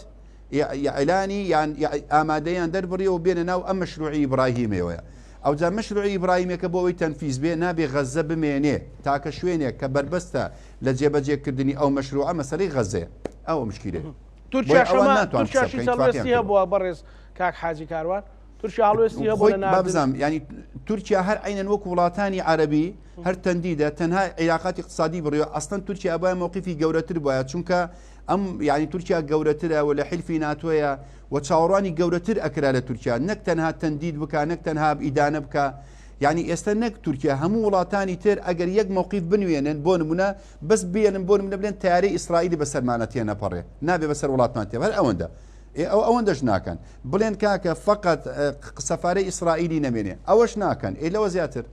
ئیعلانی یان ئامادەیان دەربڕیەوە بێنە ناو ئەم مەشروعی ئیبراهیمەوەیە ئەو جا مەشروعی ئیبراهیمەکە بۆ ئەوەی تەنفیز بێ نابێ غەزە بمێنێ تاکە شوێنێک کە بربەستە لە جێبەجێکردنی ئەو مەشروعە مەسەلەی غەزەیە ئەوە مشکلێ تورکیاشی سەڵوێستی هەبووە بەڕێز کاک حاجی کاروان تورکیا هەڵوێستی هەبوو لە ناردن بابزانم ینی تورکیا هەر عینەن وەکو وڵاتانی عەربی هەر تەندیدە تەنها عێلاقاتی اقتصادی بڕیوە ئەستەن تورکیا بایە مووقیفی گەورەتر بایە چونکە ئەم ینی تورکیا گەورەترە و لە حیلفی ناتۆیە و چاوەڕوانی گەورەتر ئەکرا لە تورکیا نەک تەنها تەندید بکە نەک تەنها ئیدانە بکە یعنی ئێستا نەک تورکیا هەموو وڵاتانی تر ئەگەر یەک مووقیف بنوێنن بۆ نمونە بەس بێنن بۆ نمونە بڵێن تیارەی ئیسرائیلی بەسەرمانە تێ نەپەڕێ نابێ بەسەر وڵاتمان تێ هەر ئەوەندە ئەوەندەش ناکەن بڵێن کاکە فقط سەفارەی ئیسرائیلی نەمێنێ ئەوەش ناکەن لەوە زیاتر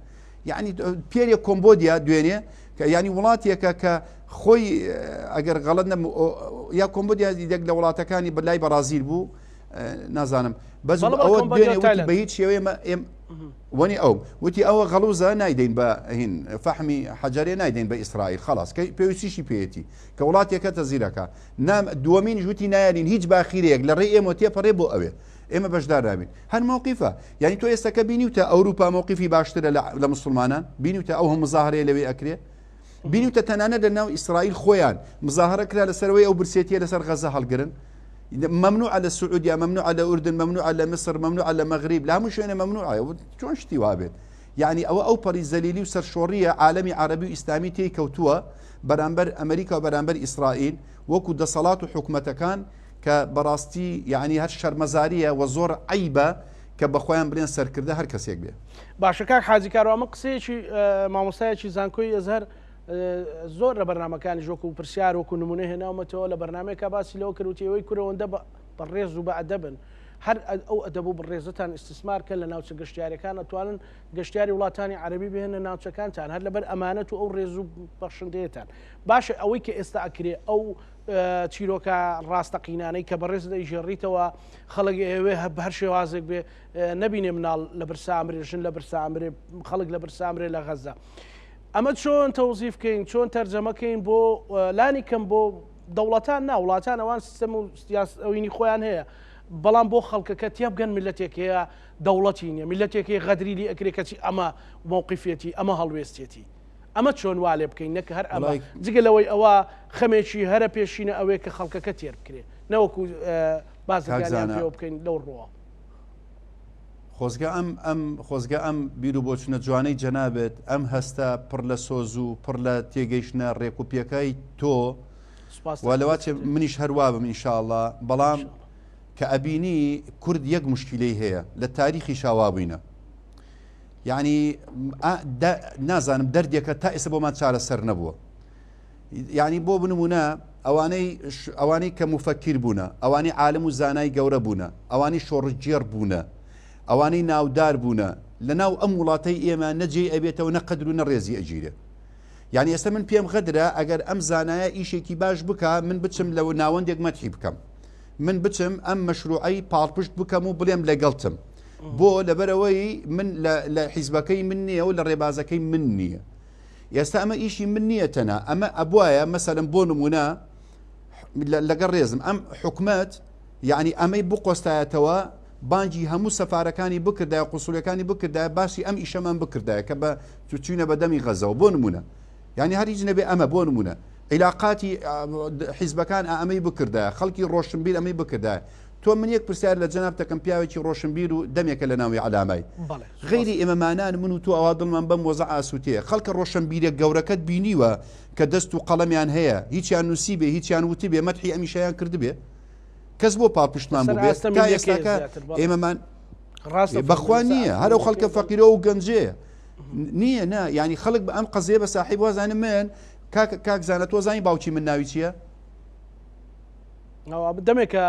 یعنی پێرێ کۆمبۆدیا دوێنێ کە ینی وڵاتێکە کە خۆی ئەگەر غەڵەت یا کۆمبۆدیا یەک لە وڵاتەکانی بەلای بەرازیل بوو نازانم بەس ئەوە دوێنێ وتی بە هیچ شێوێ وەنی ئەو وتی ئەوە غەڵوزە نایدەین بە هین فەحمی حەجەرێ نایدەین بە ئیسرائیل خلاص کە پێویستیشی پێێتی کە وڵاتێکە تەزیرەکە دووەمین ژووتی نایانین هیچ باخیرەیەک لە ڕێ ئێمە تێپەڕێ بۆ ئەوێ ئێمە بەشدار نابین هەر مووقیفە یعنی تۆ ئێستاکە بینیوتە ئەوروپا مووقیفی باشترە لە مسلمانان بینیوتە ئەو هەم مزاهرەیە لەوێ ئەکرێ بینیوتە تەنانەت لە ناو ئیسرائیل خۆیان مزاهرە کرا لەسەرەوەی ئەو برسێتیە لەسەر غەزە هەڵگرن ممنوع على السعودية ممنوع على الأردن ممنوع على مصر ممنوع على المغرب لا مش هنا ممنوع شلون شتي وابد يعني أو بري زليلي وسر شورية عالمي عربي وإسلامي تي كوتوا برامبر أمريكا وبرامبر إسرائيل وكو دا صلاة وحكمة كان كبراستي يعني هالشرمزارية وزور عيبة كبخوان بلين سر كرده هر كسيك بيه باشكاك حاجي كارو أما قصيشي مامۆستایەکی زانکۆی ئەزهەر زۆر لە بەرنامەکانی ژۆک و پرسیار وەکو نمونە هێناومەتەوە لە بەرنمەیەکە باسی لەوە کردوتیەوەی کورەوەندە بەڕێز و بەعەدەبن هەر ئەو ئەدەب و بڕێزتان ئیستثمارکە لە ناوچە گەشتیارەکان ئەتوانن گەشتیاری وڵاتانی عەربی بهێنە ناوچەکانتان هەر لەبەر ئەمانەت و ئەو ڕێز و بەخشندەیەتان باشە ئەوەی کە ئێستا ئەکرێ ئەو چیرۆکە ڕاستەقینانەی کە بەڕێز دەیژێڕیتەوە خەڵک ئێوێ هەر شێوازێک بێ نەبینێ مناڵ لە برسامرێ ژن لە برسامرێ خەڵک لە برسامرێ لە غەزە ئەمە چۆن تەوزیفکەین چۆن تەرجەمەکەین بۆ لانی کەم بۆ دەوڵەتان نا وڵاتان ئەوان سیستەم و ئەوینی خۆیان هەیە بەڵام بۆ خەڵکەکە تێبگەن میلەتێک هەیە دەوڵەتی نییە میلەتێکی غەدریلی ئەکرێ کەچی ئەمە مووقیفێتی ئەمە هەڵوێستێتی ئەمە چۆن وا لێ بکەین نەکە هەر ئەمە جگە لەوەی ئەوە خەمێکی هەرە پێشینە ئەوەیە کە خەڵکەکە تێر بکرێ نەوەکو بازرگانیان پێوە بکەین لەو ڕۆوە خۆزگە ئەم بیر و بۆچونە جوانەی جەنابێت ئەم هەستە پڕ لە سۆز و پڕ لە تێگەیشتنە ڕێکوپیەکەی تۆ لەوات منیش هەروە بم ئینشاءڵڵا بەڵام کە ئەبینی کورد یەک مشکلەی هەیە لە تاریخی شاوابووینە یعنی نازانم دەردێکە تا ئێستا بۆمان چارەسەر نەبووە یعنی بۆ بنمونە ئەوانەی کە مفەکیر بوونە ئەوانەی عالم و زانای گەورە بوونە ئەوانی شۆڕجێر بوونە ئەوانەی ناودار بوونە لە ناو ئەم وڵاتەی ئێمە نەجێ ئەبێتەوە نەقەدر و نەڕێزی ئەگیرێ یعنی ئێستا من پێم غەدرە ئەگەر ئەم زانایە ئیشێکی باش بکە من بچم لەو ناوەندێک مەتحی بکەم من بچم ئەم مەشروعی پاڵپشت بکەم و بڵێم لەگەڵتم بۆ لەبەرەوەی من لە حیزبەکەی من نییە و لە ڕێبازەکەی من نییە ئێستا ئەمە ئیشی من نییە تەنە ئەمە ئەبواە مەسەلەن بۆ نمونە لەگەڵ ڕێزم ئەم حکومەت یعنی ئەمەی بقۆستایەتەوە بانجی هەموو سەفارەکانی بکردای قوسوولەکانی بکردای باسی ئەم ئیشەمان بکردایە کە بە چوچینە بە دەمی غەزەوە بۆ نمونە یعنی هەریج نەبێ ئەمە بۆ نمونە عیلاقاتی حیزبەکان ئەمەی بکردایە خەڵکی ڕۆشنبیر ئەمەی بکردایە تۆ من یەک پرسیار لە جەناب دەکەم پیاوێکی ڕۆشنبیر و دەمێکە لە ناوی علامای غەیری ئێمەمانان من و تۆ ئەوا دڵمان بەم وەزە ئاسووتەیە خەڵکە ڕۆشنبیرە گەورەکەت بینیوە کە دەست و قەڵەمیان هەیە هیچیان نووسی بێ هیچیان وتی بێ مەدحی ئەمیشەیان کردبێ کەس بۆ پاڵپشتمان بوو تا ئێستاکە ئێمەمان بەخوا نییە هەرو خەڵکە فەقیرە و گەنجەیە نییە نا ینی خەڵک بە ئەم قەزێ بە ساحیب وازانم من کاک زانە تۆ زانی باوکی من ناوی چییە؟ دەمێکە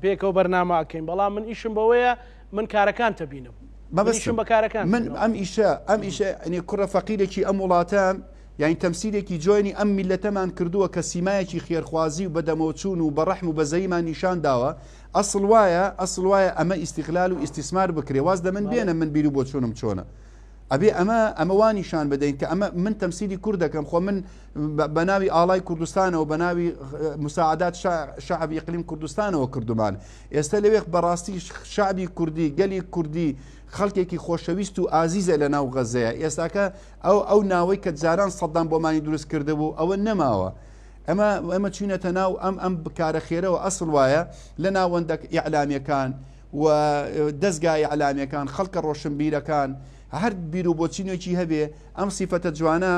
بێکەوە بەرنامەکەین بەڵام من ئیشم بەوەیە من کارەکان تەبینم مەبەستم بە کارەکان من ئەم ئیشە ئەنی کوڕە فەقیرێکی ئەم وڵاتە یعنی تەمسیلێکی جوێنی ئەم میلەتەمان کردووە کە سیمایەکی خێرخوازی و بەدەمەوچوون و بەڕەحم و بەزەیمان نیشان داوە ئەسڵ وایە ئەمە ئیستیقلال و ئیستیسمار بکرێ واز دە من بێنە من بیر و بۆ چۆنم چۆنە ئەبێ ئەمە وانیشان بدەین کە ئەمە من تەمسیلی کوور دەکەم خۆ من بە ناوی ئاڵای کوردستانەوە بە ناوی مساعدات شعبی ئیقلیم کوردستانەوە کردومان ئێستا لەوێ بەڕاستی شعبی کوردی گەلی کوردی خەڵکێکی خۆشەویست و ئازیزە لە ناو غەزەیە ئێستاکە ئەو ناوەی کە جاران سەدان بۆمانی دروست کرده بوو ئەوە نەماوە ئەمە چوینەتە ناو ئەم بکارە خێرەوە ئەسڵ وایە لە ناوەندە ئیعلامیەکان و دەستگای ئەعلامیەکان خەڵکە ڕۆشنبیرەکان هەر بیر و بۆچینێکی هەبێ ئەم سیفەتە جوانە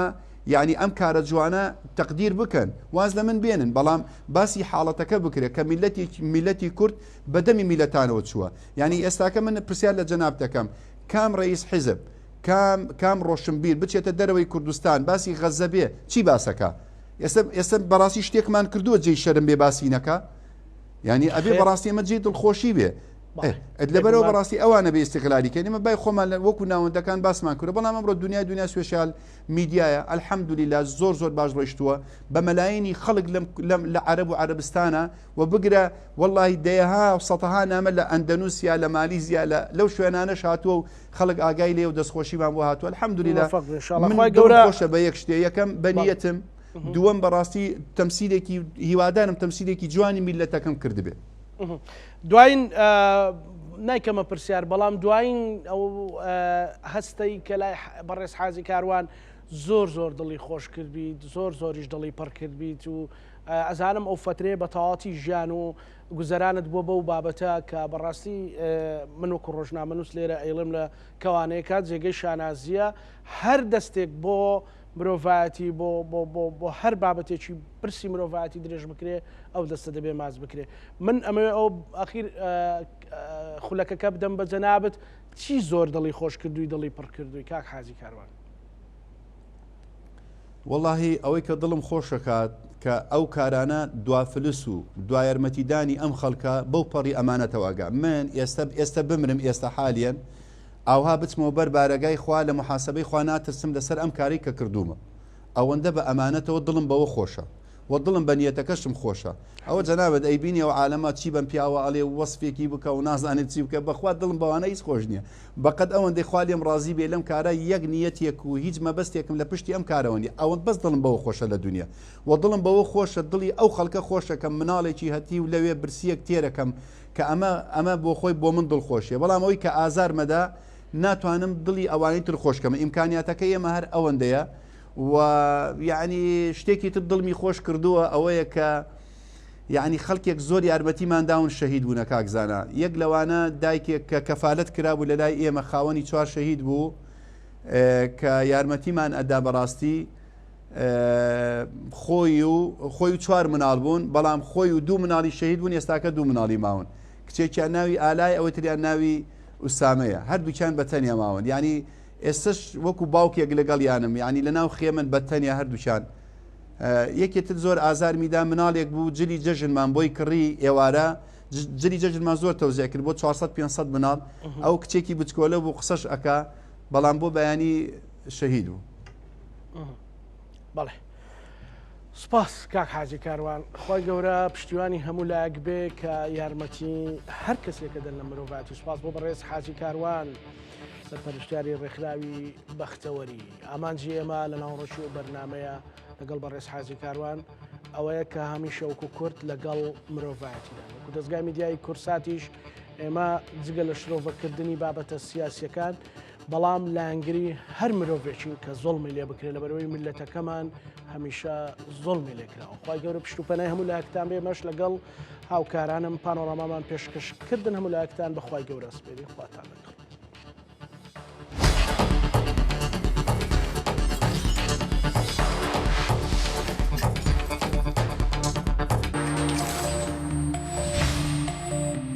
یعنی ئەم کارە جوانە تەقدیر بکەن واز لە من بێنن بەڵام باسی حاڵەتەکە بکرێت کە میلەتی کورد بەدەمی میلەتانەوە چووە یعنی ئێستاکە من پرسیار لە جەناب دەکەم کام ڕئیس حیزب کام ڕۆشنبیر بچێتە دەرەوەی کوردستان باسی غەزە بێ چی باسەکە ئێستا بەڕاستی شتێکمان کردووە جێی شەرم بێ باسی نەکە یعنی ئەبێ بەڕاستی ئەمە جێی دڵخۆشی بێ لەبەرەوە بەڕاستی ئەوانە بە ئیستیقلالیکەنیمە بای خۆمان وەکو ناوەندەکان باسمان کورە بەڵام ئەمڕۆ دنیا سوێشال میدیایە ئەلحەمدولیلا زۆر باش ڕۆیشتووە بە مەلایینی خەڵک لە عەرەب و عەرەبستانە و بگرە وەڵڵاهی دەیەها و سەتەها نامە لە ئەندەنوسیا لە مالیزیا لەو شوێنانەش هاتووە و خەڵک ئاگای لێ و دەستخۆشیمان بۆ هاتووە ئەلحەمدولیلا من گەورەخۆشە بە یەک شتێ یەکەم بەنیەتم دووەم بەڕاستی تەمسیلێکی هیوادارم تەمسیلێکی جوانی میلەتەکەم کردبێ دوایین نایکەمە پرسیار بەڵام دوایین ئەو هەستەی کە لای بەڕێز حاجی کاروان زۆر دڵی خۆش کردبیت زۆریش دڵی پڕ کردبیت و ئەزانم ئەو فترێ بە تەواتی ژیان و گوزەرانت بۆ بەو بابەتە کە بەڕاستی من وەکو ڕۆژنامەنووس لێرە ئەیڵم لە کەوانەیە کات جێگەی شانازیە هەر دەستێک بۆ مرۆڤایەتی بۆ هەر بابەتێکی پرسی مرۆڤایەتی درێژ بکرێ ئەو دەستە دەبێ ماز بکرێ من ئەمەوێ ئەو ئەخیر خولەکەکە بدەم بە جەنابەت چی زۆر دڵی خۆش کردووی دڵی پڕ کردووی کاک حاجی کاروان واللهی ئەوەی کە دڵم خۆشەکات کە ئەو کارانە دوافلس و دوایەرمەتیدانی ئەم خەڵکە بەو پەڕی ئەمانەتەوەگا من ئێستا بمرم ئێستا حالیان ئاوها بچمەوە بەر بارەگای خوا لە محاسبەی خوا ناترسم لەسەر ئەم کاری کە کردومە ئەوەندە بە ئەمانەتەوە دڵم بەوە خۆشە و دڵم بە نیەتەکەشم خۆشە ئەوە جەنابەت ئەیبینی و عالەمات چی بەم پیاوە ئەڵێ وەسفێکی بکە و نازانێت چی بکە بەخوا دڵم بەوانە هیچ خۆش نییە بەقەت ئەوەندەی خوا لێم ڕازی بێ لەم کارە یەک نیەتێک و هیچ مەبەستێکم لە پشتی ئەم کارەوەنی ئەوەن بەس دڵم بەوە خۆشە لە دنیا و دڵم بەوە خۆشە دڵی ئەو خەڵکە خۆشەکەم مناڵێکی هەتی و لەوێ برسیەک تێرەکەم کە ئەمە بۆ خۆی بۆ من دڵخۆشیە بەڵام ئەوەی کە ئازار مەدا ناتوانم دڵی ئەوانەی تر خۆشکەمە ئیمکانیاتەکە ئێمە هەر ئەوەندەیە و یعنی شتێکی تر دڵمی خۆش کردووە ئەوەیە کە یعنی خەڵکێک زۆر یارمەتیمان داون شەهید بوونە کاکزانە یەک لەوانە دایکێک کە کەفالەت کرابوو لە لای ئێمە خاوەنی 4 شەهید بوو کە یارمەتیمان ئەدا بەڕاستی خۆی و 4 مناڵ بوون بەڵام خۆی و 2 مناڵی شەهید بوون ئێستاکە 2 مناڵی ماون کچێکیان ناوی ئالای ئەوە تریان ناوی ئوسامەیە هەردووکیان بەتەنیا ماون ینی ئێستش وەکو باوکێک لەگەڵ یانم ینی لە ناو خێمن بەتەنیا هەردووچان یەکێتر زۆر ئازار میدا مناڵێک بوو جلی جەژنمان بۆی کڕی ئێوارە جلی جەژنمان زۆر تەوزیع کرد بۆ 400-500 مناڵ ئەو کچێکی بچکۆلە بوو قسەش ئەکا بەڵام بۆ بەیانی شەهید بوو بەڵێ سپاس کاک حاجی کاروان خۆی گەورە پشتیوانی هەموو لایەک بێ کە یارمەتی هەر کەسێکە دەن لە مرۆڤاتی سپاس بۆ بەڕێز حاجی کاروان سەرپەرشتیاری ڕێکخراوی بەختەوەری ئامانجی ئێمە لە ناوڕۆژی و بەرنمەیە لەگەڵ بەڕێز حاجی کاروان ئەوەیە کە هەمیشە وەکو کورد لەگەڵ مرۆڤایەتیدا وەکو دەستگای میدیای کورساتیش ئێمە جگە لە شرۆڤەکردنی بابەتە سیاسیەکان بەڵام لایەنگری هەر مرۆڤێکی کە زۆڵمی لێ بکرێت لە بەرەوەی میلەتەکەمان هەمیشە زۆڵمی لێکراوە خی گەورە پشت و پەنای هەموو لایەکتان بێ مەش لەگەڵ هاوکارانم پانۆڕامامان پێشکەشکردن هەموو لایەکتان بەخوای گەورە سپێری خواتان